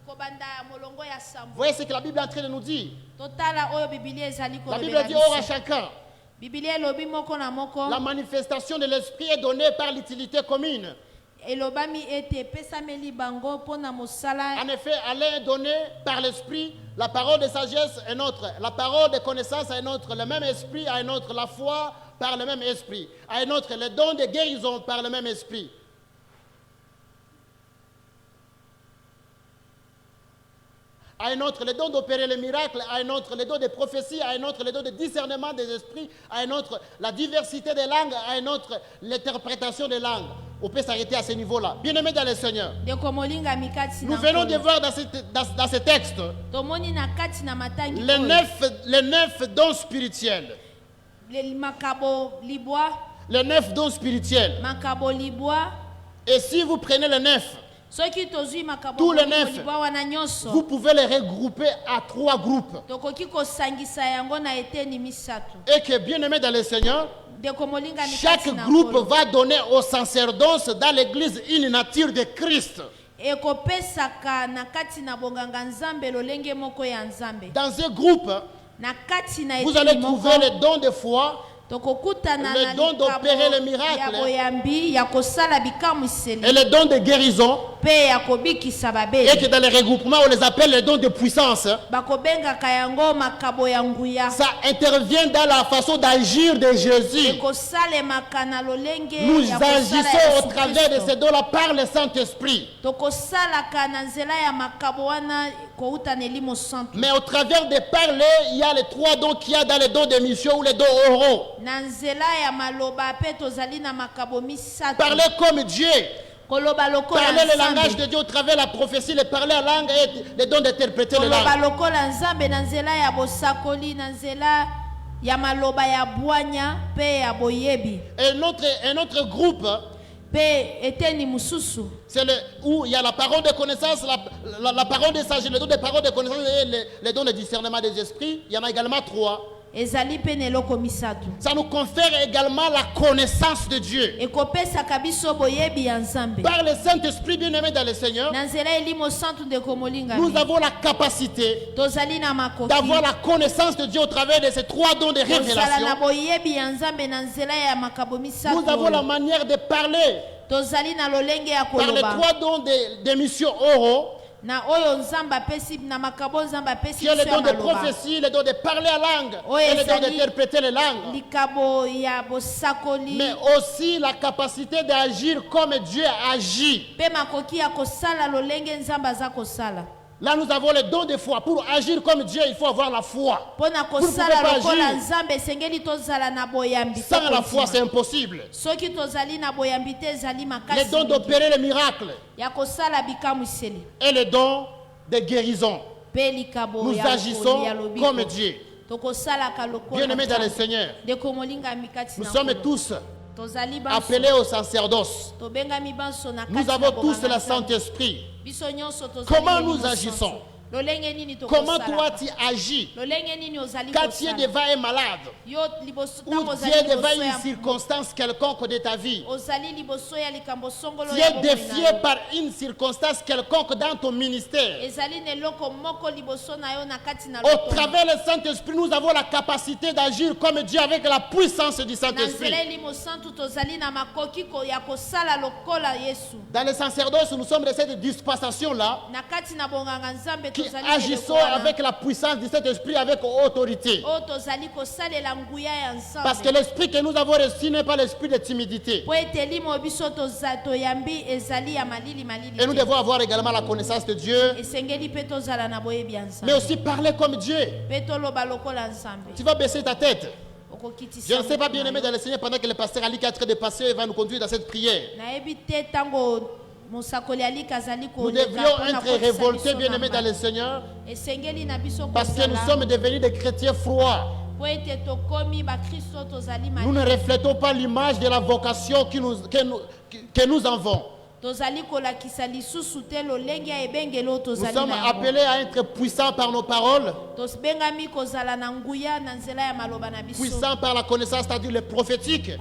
kobanda molongo ya sambo. Voyez ce que la Bible est en train de nous dire. totala oyo bibilia ezali La Bible kolobela dit, or à biso. chacun, bibilia elobi moko na moko la manifestation de l'Esprit est donnée par l'utilité commune. elobami ete pesameli bango pona mosala. En effet, à l'un donné par l'esprit, la parole de sagesse est notre, la parole de connaissance est notre, le même esprit à un autre, la foi par le même esprit, à un autre, le don de guérison par le même esprit. À un autre, le don d'opérer les miracles, à un autre, le don de prophétie, à un autre, le don de discernement des esprits, à un autre, la diversité des langues, à un autre, l'interprétation des langues. On peut s'arrêter à ce niveau-là. Bien-aimés dans le Seigneur, nous venons de voir dans ce texte les 9 dons spirituels. Les 9 dons spirituels. Et si vous prenez les 9, tous les 9, vous pouvez les regrouper à 3 groupes. Et que, bien-aimés dans le Seigneur, chaque groupe va donner au sacerdoce dans l'église une nature de Christ. Dans ce groupe, vous allez trouver le don de foi, le don d'opérer les miracles et le don de guérison. Et que dans les regroupements, on les appelle les dons de puissance. Ça intervient dans la façon d'agir de Jésus. Nous agissons au travers de ces dons-là par le Saint-Esprit. Mais au travers de parler, il y a les 3 dons qu'il y a dans les dons de mission ou les dons oraux. Parler comme Dieu. Parler le langage de Dieu au travers de la prophétie, le parler en langue et les dons d'interpréter les langues. Et un autre groupe, c'est où il y a la parole de connaissance, la parole de sagesse, le don de parole de connaissance et les dons de discernement des esprits. Il y en a également 3. Ça nous confère également la connaissance de Dieu. Par le Saint-Esprit bien-aimé dans le Seigneur, nous avons la capacité d'avoir la connaissance de Dieu au travers de ces 3 dons de révélation. Nous avons la manière de parler par les 3 dons de missions oraux. Qui est le don de prophétie, le don de parler à langue et le don d'interpréter les langues. Mais aussi la capacité d'agir comme Dieu agit. Là, nous avons le don de foi. Pour agir comme Dieu, il faut avoir la foi. Vous ne pouvez pas agir. Sans la foi, c'est impossible. Le don d'opérer les miracles et le don de guérison. Nous agissons comme Dieu. Bien-aimés dans le Seigneur, nous sommes tous appelés au sacerdoce. Nous avons tous le Saint-Esprit. Comment nous agissons? Comment toi tu agis quand tu es devant un malade ou tu es devant une circonstance quelconque de ta vie? Tu es défié par une circonstance quelconque dans ton ministère. Au travers du Saint-Esprit, nous avons la capacité d'agir comme Dieu avec la puissance du Saint-Esprit. Dans le sacerdoce, nous sommes de cette dispensation-là qui agissons avec la puissance du Saint-Esprit, avec autorité. Parce que l'esprit que nous avons reçu n'est pas l'esprit de timidité. Et nous devons avoir également la connaissance de Dieu, mais aussi parler comme Dieu. Tu vas baisser ta tête. Je ne sais pas, bien aimé dans le Seigneur, pendant que le pasteur Ali qui est en train de passer va nous conduire dans cette prière. Nous devrions être révoltés, bien aimés dans le Seigneur, parce que nous sommes devenus des chrétiens froids. Nous ne reflétons pas l'image de la vocation que nous avons. Nous sommes appelés à être puissants par nos paroles, puissants par la connaissance, c'est-à-dire le prophétique,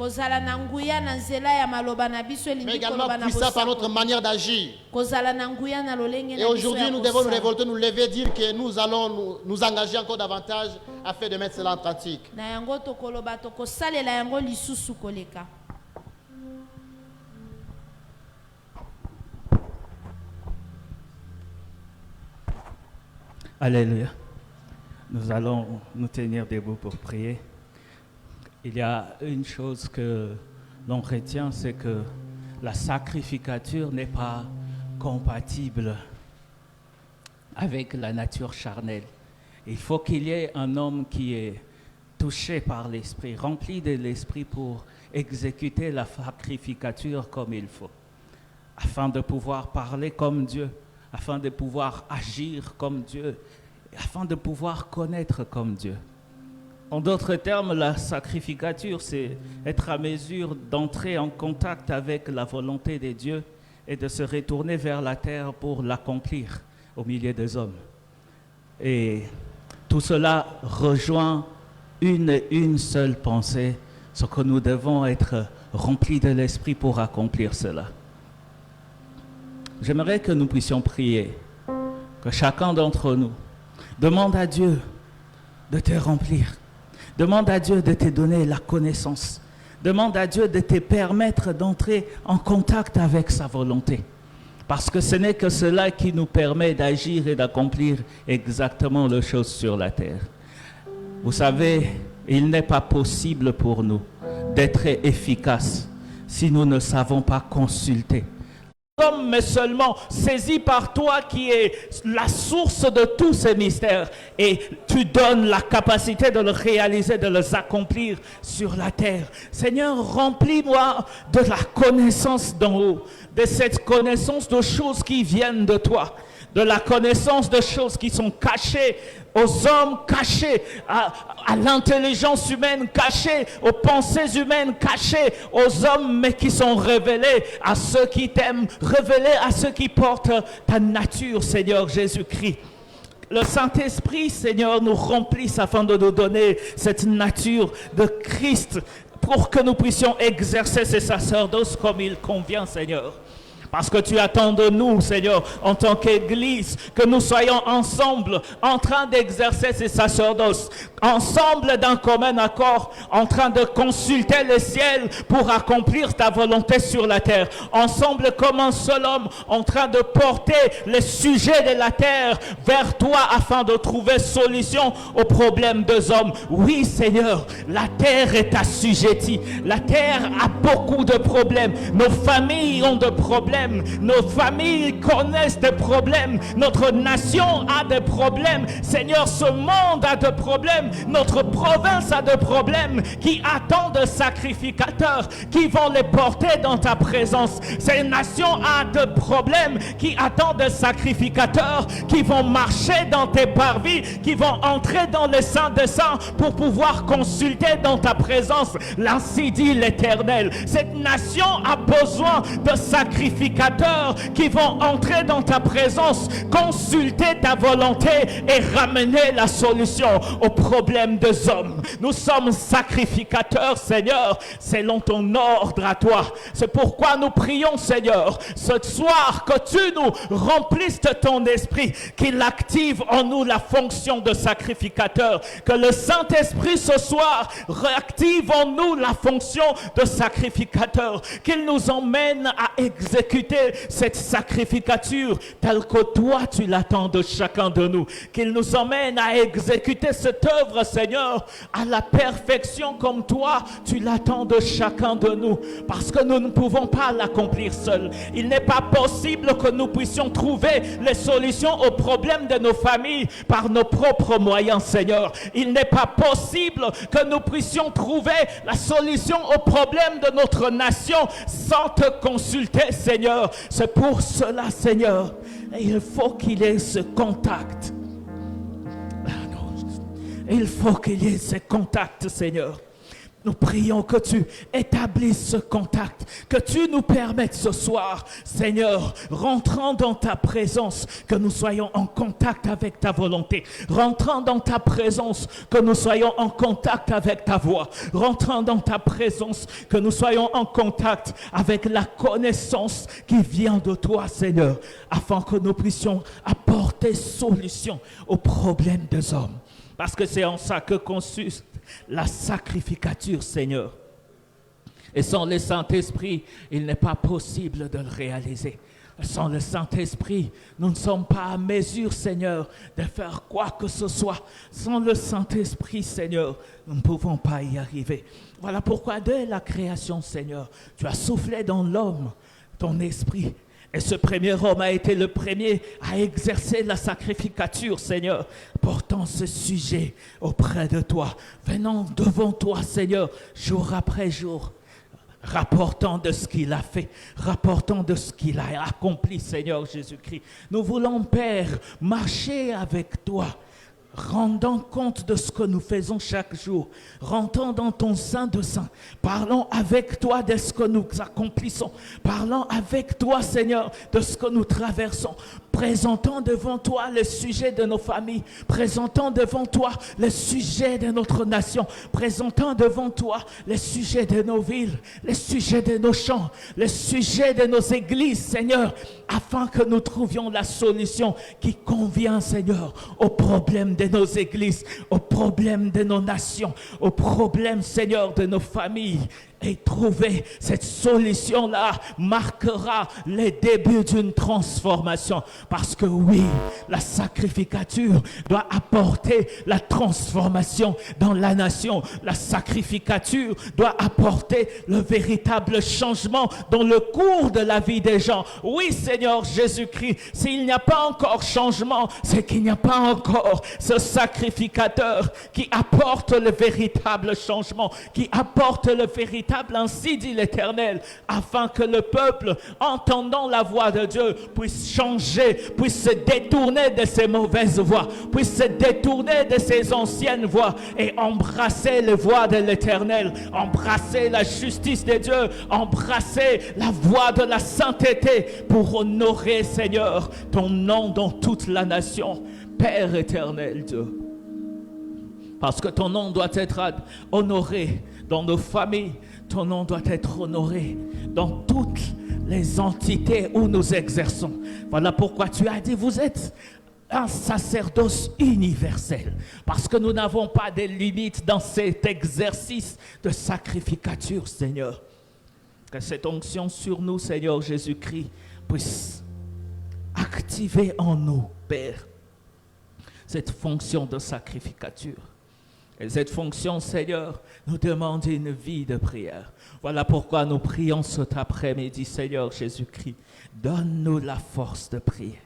mais également puissants par notre manière d'agir. Et aujourd'hui, nous devons nous révolter, nous lever, dire que nous allons nous engager encore davantage afin de mettre cela en pratique. Alléluia. Nous allons nous tenir debout pour prier. Il y a une chose que l'on retient, c'est que la sacrificature n'est pas compatible avec la nature charnelle. Il faut qu'il y ait un homme qui est touché par l'Esprit, rempli de l'Esprit pour exécuter la sacrificature comme il faut, afin de pouvoir parler comme Dieu, afin de pouvoir agir comme Dieu, afin de pouvoir connaître comme Dieu. En d'autres termes, la sacrificature, c'est être à mesure d'entrer en contact avec la volonté de Dieu et de se retourner vers la terre pour l'accomplir au milieu des hommes. Et tout cela rejoint une seule pensée, c'est que nous devons être remplis de l'Esprit pour accomplir cela. J'aimerais que nous puissions prier, que chacun d'entre nous demande à Dieu de te remplir, demande à Dieu de te donner la connaissance, demande à Dieu de te permettre d'entrer en contact avec sa volonté. Parce que ce n'est que cela qui nous permet d'agir et d'accomplir exactement les choses sur la terre. Vous savez, il n'est pas possible pour nous d'être efficaces si nous ne savons pas consulter. Mais seulement saisi par toi qui est la source de tous ces mystères, et tu donnes la capacité de le réaliser, de les accomplir sur la terre. Seigneur, remplis-moi de la connaissance d'en haut, de cette connaissance de choses qui viennent de toi, de la connaissance de choses qui sont cachées aux hommes, cachées à l'intelligence humaine, cachées aux pensées humaines, cachées aux hommes, mais qui sont révélées à ceux qui t'aiment, révélées à ceux qui portent ta nature, Seigneur Jésus-Christ. Le Saint-Esprit, Seigneur, nous remplisse afin de nous donner cette nature de Christ pour que nous puissions exercer ces sacerdoces comme il convient, Seigneur. Parce que tu attends de nous, Seigneur, en tant qu'Église, que nous soyons ensemble, en train d'exercer ces sacerdoces, ensemble d'un commun accord, en train de consulter le ciel pour accomplir ta volonté sur la terre. Ensemble comme un seul homme, en train de porter les sujets de la terre vers toi afin de trouver solution aux problèmes des hommes. Oui, Seigneur, la terre est assujettie. La terre a beaucoup de problèmes. Nos familles ont de problèmes. Nos familles connaissent des problèmes. Notre nation a des problèmes. Seigneur, ce monde a des problèmes. Notre province a des problèmes qui attendent des sacrificateurs qui vont les porter dans ta présence. Ces nations ont des problèmes qui attendent des sacrificateurs qui vont marcher dans tes parvis, qui vont entrer dans les saints des saints pour pouvoir consulter dans ta présence. L'ainsi dit l'Éternel. Cette nation a besoin de sacrificateurs qui vont entrer dans ta présence, consulter ta volonté et ramener la solution aux problèmes des hommes. Nous sommes sacrificateurs, Seigneur, selon ton ordre à toi. C'est pourquoi nous prions, Seigneur, ce soir que tu nous remplisses de ton esprit, qu'il active en nous la fonction de sacrificateur, que le Saint-Esprit ce soir réactive en nous la fonction de sacrificateur, qu'il nous emmène à exécuter cette sacrificature telle que toi tu l'attends de chacun de nous, qu'il nous emmène à exécuter cette œuvre, Seigneur, à la perfection comme toi tu l'attends de chacun de nous, parce que nous ne pouvons pas l'accomplir seuls. Il n'est pas possible que nous puissions trouver les solutions aux problèmes de nos familles par nos propres moyens, Seigneur. Il n'est pas possible que nous puissions trouver la solution aux problèmes de notre nation sans te consulter, Seigneur. C'est pour cela, Seigneur, il faut qu'il y ait ce contact. Il faut qu'il y ait ce contact, Seigneur. Nous prions que tu établisses ce contact, que tu nous permettes ce soir, Seigneur, rentrant dans ta présence, que nous soyons en contact avec ta volonté, rentrant dans ta présence, que nous soyons en contact avec ta voix, rentrant dans ta présence, que nous soyons en contact avec la connaissance qui vient de toi, Seigneur, afin que nous puissions apporter solution aux problèmes des hommes. Parce que c'est en ça que consiste la sacrificature, Seigneur. Et sans le Saint-Esprit, il n'est pas possible de le réaliser. Sans le Saint-Esprit, nous ne sommes pas à mesure, Seigneur, de faire quoi que ce soit. Sans le Saint-Esprit, Seigneur, nous ne pouvons pas y arriver. Voilà pourquoi dès la création, Seigneur, tu as soufflé dans l'homme ton esprit. Et ce premier homme a été le premier à exercer la sacrificature, Seigneur, portant ce sujet auprès de toi, venant devant toi, Seigneur, jour après jour, rapportant de ce qu'il a fait, rapportant de ce qu'il a accompli, Seigneur Jésus-Christ. Nous voulons, Père, marcher avec toi, rendant compte de ce que nous faisons chaque jour, rentrant dans ton sein de saints, parlons avec toi de ce que nous accomplissons, parlons avec toi, Seigneur, de ce que nous traversons, présentant devant toi le sujet de nos familles, présentant devant toi le sujet de notre nation, présentant devant toi le sujet de nos villes, le sujet de nos champs, le sujet de nos églises, Seigneur, afin que nous trouvions la solution qui convient, Seigneur, aux problèmes de nos églises, aux problèmes de nos nations, aux problèmes, Seigneur, de nos familles. Et trouver cette solution-là marquera les débuts d'une transformation. Parce que oui, la sacrificature doit apporter la transformation dans la nation. La sacrificature doit apporter le véritable changement dans le cours de la vie des gens. Oui, Seigneur Jésus-Christ, s'il n'y a pas encore changement, c'est qu'il n'y a pas encore ce sacrificateur qui apporte le véritable changement, qui apporte le véritable, ainsi dit l'Éternel, afin que le peuple, entendant la voix de Dieu, puisse changer, puisse se détourner de ses mauvaises voies, puisse se détourner de ses anciennes voies et embrasser les voies de l'Éternel, embrasser la justice de Dieu, embrasser la voie de la sainteté pour honorer, Seigneur, ton nom dans toute la nation. Père éternel Dieu, parce que ton nom doit être honoré dans nos familles, ton nom doit être honoré dans toutes les entités où nous exerçons. Voilà pourquoi tu as dit, vous êtes un sacerdoce universel, parce que nous n'avons pas de limites dans cet exercice de sacrificature, Seigneur. Que cette onction sur nous, Seigneur Jésus-Christ, puisse activer en nous, Père, cette fonction de sacrificature. Et cette fonction, Seigneur, nous demande une vie de prière. Voilà pourquoi nous prions cet après-midi, Seigneur Jésus-Christ. Donne-nous la force de prier.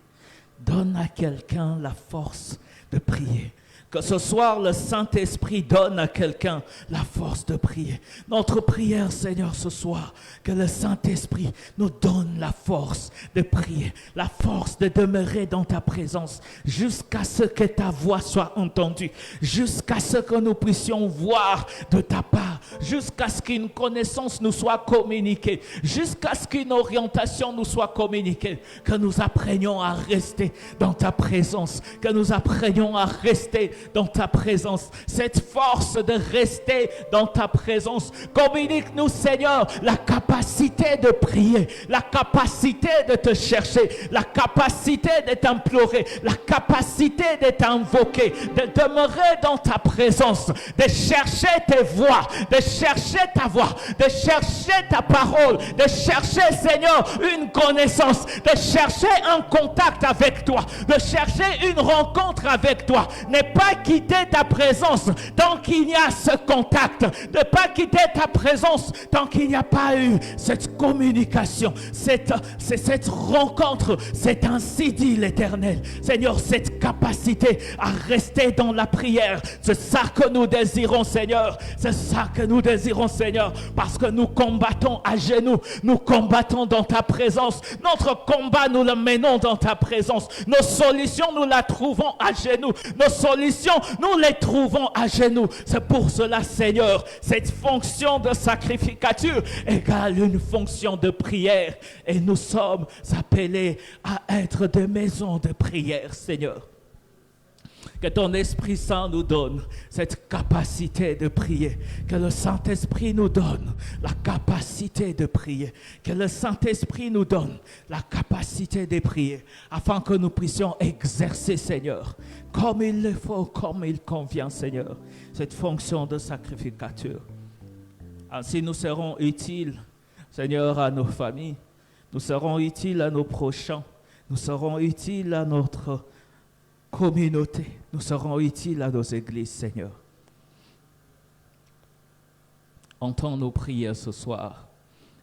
Donne à quelqu'un la force de prier. Que ce soir, le Saint-Esprit donne à quelqu'un la force de prier. Notre prière, Seigneur, ce soir, que le Saint-Esprit nous donne la force de prier, la force de demeurer dans ta présence, jusqu'à ce que ta voix soit entendue, jusqu'à ce que nous puissions voir de ta part, jusqu'à ce qu'une connaissance nous soit communiquée, jusqu'à ce qu'une orientation nous soit communiquée, que nous apprenions à rester dans ta présence, que nous apprenions à rester dans ta présence. Cette force de rester dans ta présence, communique-nous, Seigneur, la capacité de prier, la capacité de te chercher, la capacité de t'implorer, la capacité de t'invoquer, de demeurer dans ta présence, de chercher tes voies, de chercher ta voix, de chercher ta parole, de chercher, Seigneur, une connaissance, de chercher un contact avec toi, de chercher une rencontre avec toi. Ne pas quitter ta présence tant qu'il y a ce contact, de ne pas quitter ta présence tant qu'il n'y a pas eu cette communication, cette rencontre, c'est ainsi dit l'Éternel. Seigneur, cette capacité à rester dans la prière, c'est ça que nous désirons, Seigneur, c'est ça que nous désirons, Seigneur, parce que nous combattons à genoux, nous combattons dans ta présence, notre combat nous le menons dans ta présence, nos solutions nous la trouvons à genoux, nos solutions nous les trouvons à genoux. C'est pour cela, Seigneur, cette fonction de sacrificature égale une fonction de prière. Et nous sommes appelés à être des maisons de prière, Seigneur. Que ton Esprit Saint nous donne cette capacité de prier. Que le Saint-Esprit nous donne la capacité de prier. Que le Saint-Esprit nous donne la capacité de prier. Afin que nous puissions exercer, Seigneur, comme il le faut, comme il convient, Seigneur, cette fonction de sacrificature. Ainsi nous serons utiles, Seigneur, à nos familles. Nous serons utiles à nos prochains. Nous serons utiles à notre communauté. Nous serons utiles à nos églises, Seigneur. Entends nos prières ce soir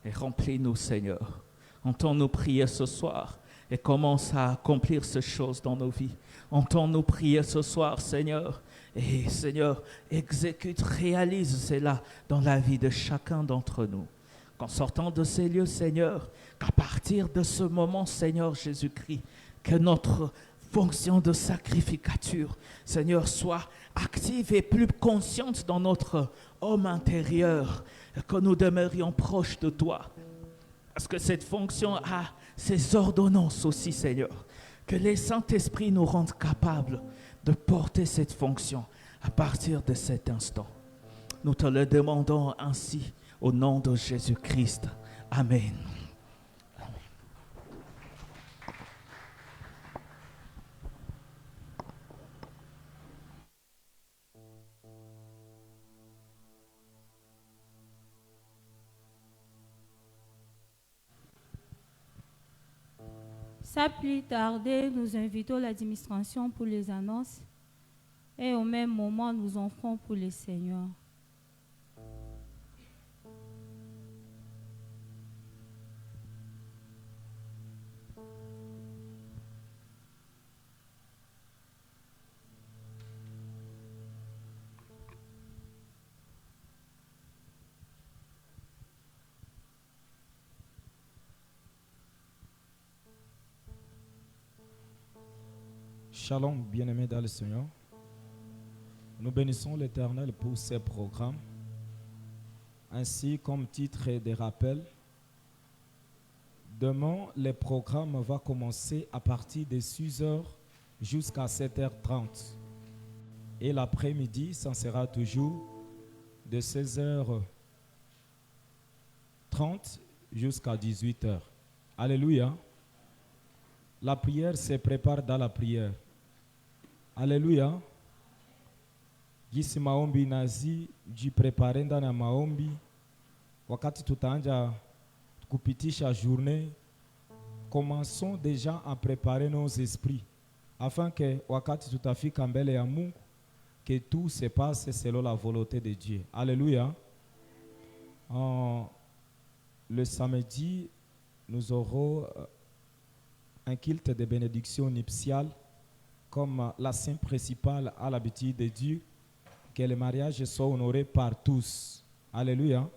et remplis-nous, Seigneur. Entends nos prières ce soir et commence à accomplir ces choses dans nos vies. Entends nos prières ce soir, Seigneur. Et Seigneur, exécute, réalise cela dans la vie de chacun d'entre nous. Qu'en sortant de ces lieux, Seigneur, qu'à partir de ce moment, Seigneur Jésus-Christ, que notre fonction de sacrificature, Seigneur, soit active et plus consciente dans notre homme intérieur, que nous demeurions proches de toi. Parce que cette fonction a ses ordonnances aussi, Seigneur. Que les Saint-Esprit nous rendent capables de porter cette fonction à partir de cet instant. Nous te le demandons ainsi au nom de Jésus-Christ. Amen. Sans plus tarder, nous invitons l'administration pour les annonces et au même moment, nous offrons pour le Seigneur. Shalom, bien-aimés dans le Seigneur. Nous bénissons l'Éternel pour ces programmes. Ainsi, comme titre de rappel, demain, le programme va commencer à partir de 6h jusqu'à 7h30. Et l'après-midi, ça sera toujours de 16h30 jusqu'à 18h. Alléluia. La prière se prépare dans la prière. Alléluia. Gisi maombi nazi jiprepare ndani ya maombi. Wakati tutaanja kupitisha journée, commençons déjà à préparer nos esprits afin que wakati tutafika mbele ya Mungu, que tout se passe selon la volonté de Dieu. Alléluia. Le samedi, nous aurons un culte de bénédiction nuptiale, comme la sainte principale a l'habitude de dire, que le mariage soit honoré par tous. Alléluia.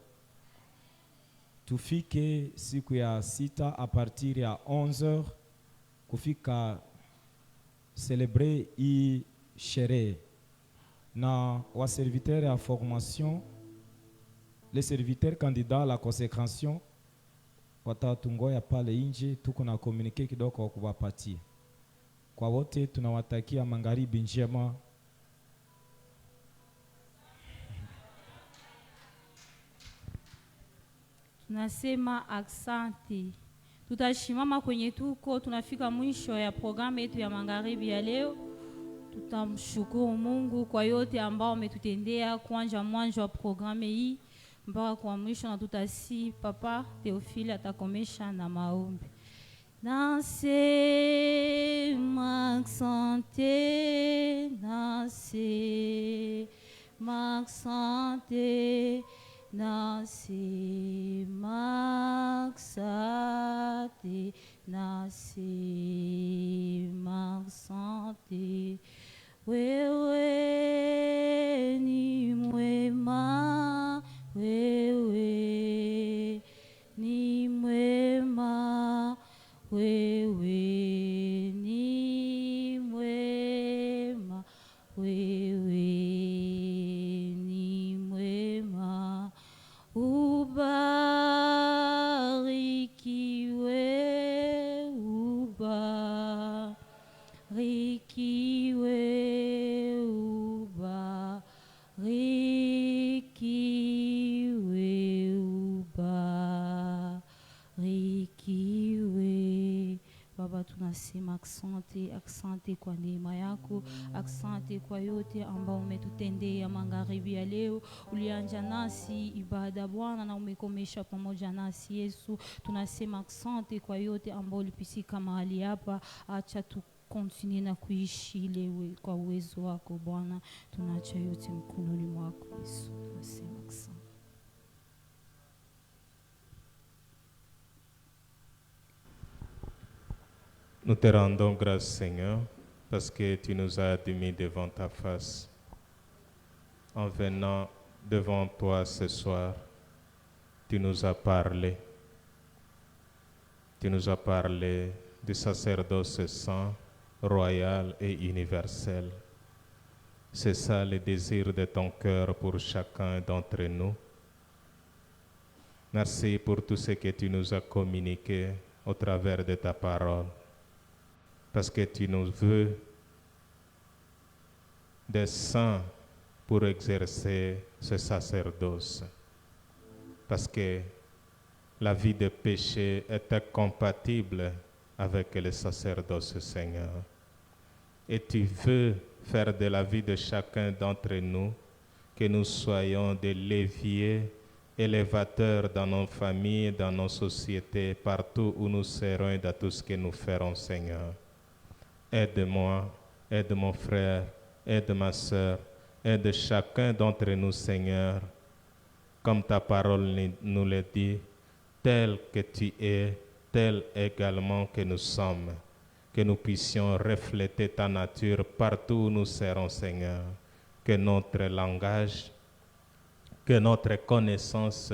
Tufike siku ya sita à partir ya 11h kufika célébrer hii sherehe. Na wa serviteur ya formation, les serviteurs candidats à la consécration watatungoya pale nje, tuko na communique kidogo kwa kuwapatia. Kwa wote tunawatakia magharibi njema. Tunasema asante. Tutashimama kwenye tuko, tunafika mwisho ya programu yetu ya magharibi ya leo. Tutamshukuru Mungu kwa yote ambao ametutendea kuanzia mwanzo wa programu hii mpaka kwa mwisho, na tutasi Papa Theophile atakomesha na maombi. Nasema asante, nasema asante, nasema asante, nasema asante. Wewe ni mwema, wewe ni mwema, wewe ni mwema, wewe ni mwema. Ubarikiwe, ubarikiwe, Baba, tunasema asante kwa neema yako, asante kwa yote ambao umetutendea magharibi ya leo. Ulianja nasi ibada Bwana na umekomesha pamoja nasi Yesu. Tunasema asante kwa yote ambao ulipisika mahali hapa. Acha tu continue na kuishi lewe kwa uwezo wako Bwana. Tunaacha yote mkononi mwako Yesu. Tunasema asante. Nous te rendons grâce, Seigneur, parce que tu nous as admis devant ta face. En venant devant toi ce soir, tu nous as parlé. Tu nous as parlé du sacerdoce saint, royal et universel. C'est ça le désir de ton cœur pour chacun d'entre nous. Merci pour tout ce que tu nous as communiqué au travers de ta parole. Parce que tu nous veux des saints pour exercer ce sacerdoce. Parce que la vie de péché est incompatible avec le sacerdoce, Seigneur. Et tu veux faire de la vie de chacun d'entre nous que nous soyons des leviers élévateurs dans nos familles, dans nos sociétés, partout où nous serons et dans tout ce que nous ferons, Seigneur. Aide-moi, aide mon frère, aide ma soeur, aide chacun d'entre nous, Seigneur, comme ta parole nous le dit, tel que tu es, tel également que nous sommes, que nous puissions refléter ta nature partout où nous serons, Seigneur, que notre langage, que notre connaissance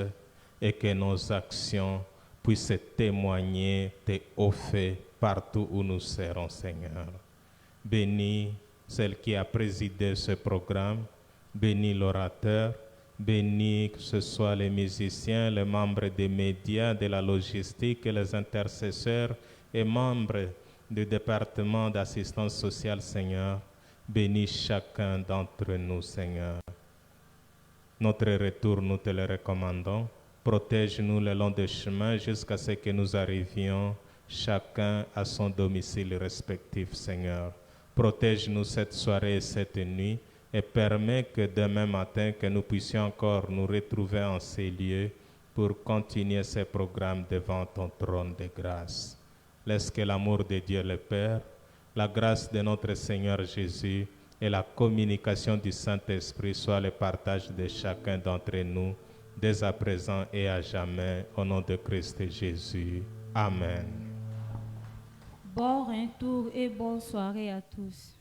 et que nos actions puissent témoigner tes hauts faits partout où nous serons, Seigneur. Bénis celle qui a présidé ce programme, bénis l'orateur, bénis que ce soit les musiciens, les membres des médias, de la logistique, les intercesseurs et membres du département d'assistance sociale, Seigneur. Bénis chacun d'entre nous, Seigneur. Notre retour, nous te le recommandons. Protège-nous le long des chemins jusqu'à ce que nous arrivions chacun à son domicile respectif, Seigneur. Protège-nous cette soirée et cette nuit et permets que demain matin, que nous puissions encore nous retrouver en ces lieux pour continuer ces programmes devant ton trône de grâce. Laisse que l'amour de Dieu le Père, la grâce de notre Seigneur Jésus et la communication du Saint-Esprit soient le partage de chacun d'entre nous, dès à présent et à jamais, au nom de Christ Jésus. Amen. Bon retour et bonne soirée à tous.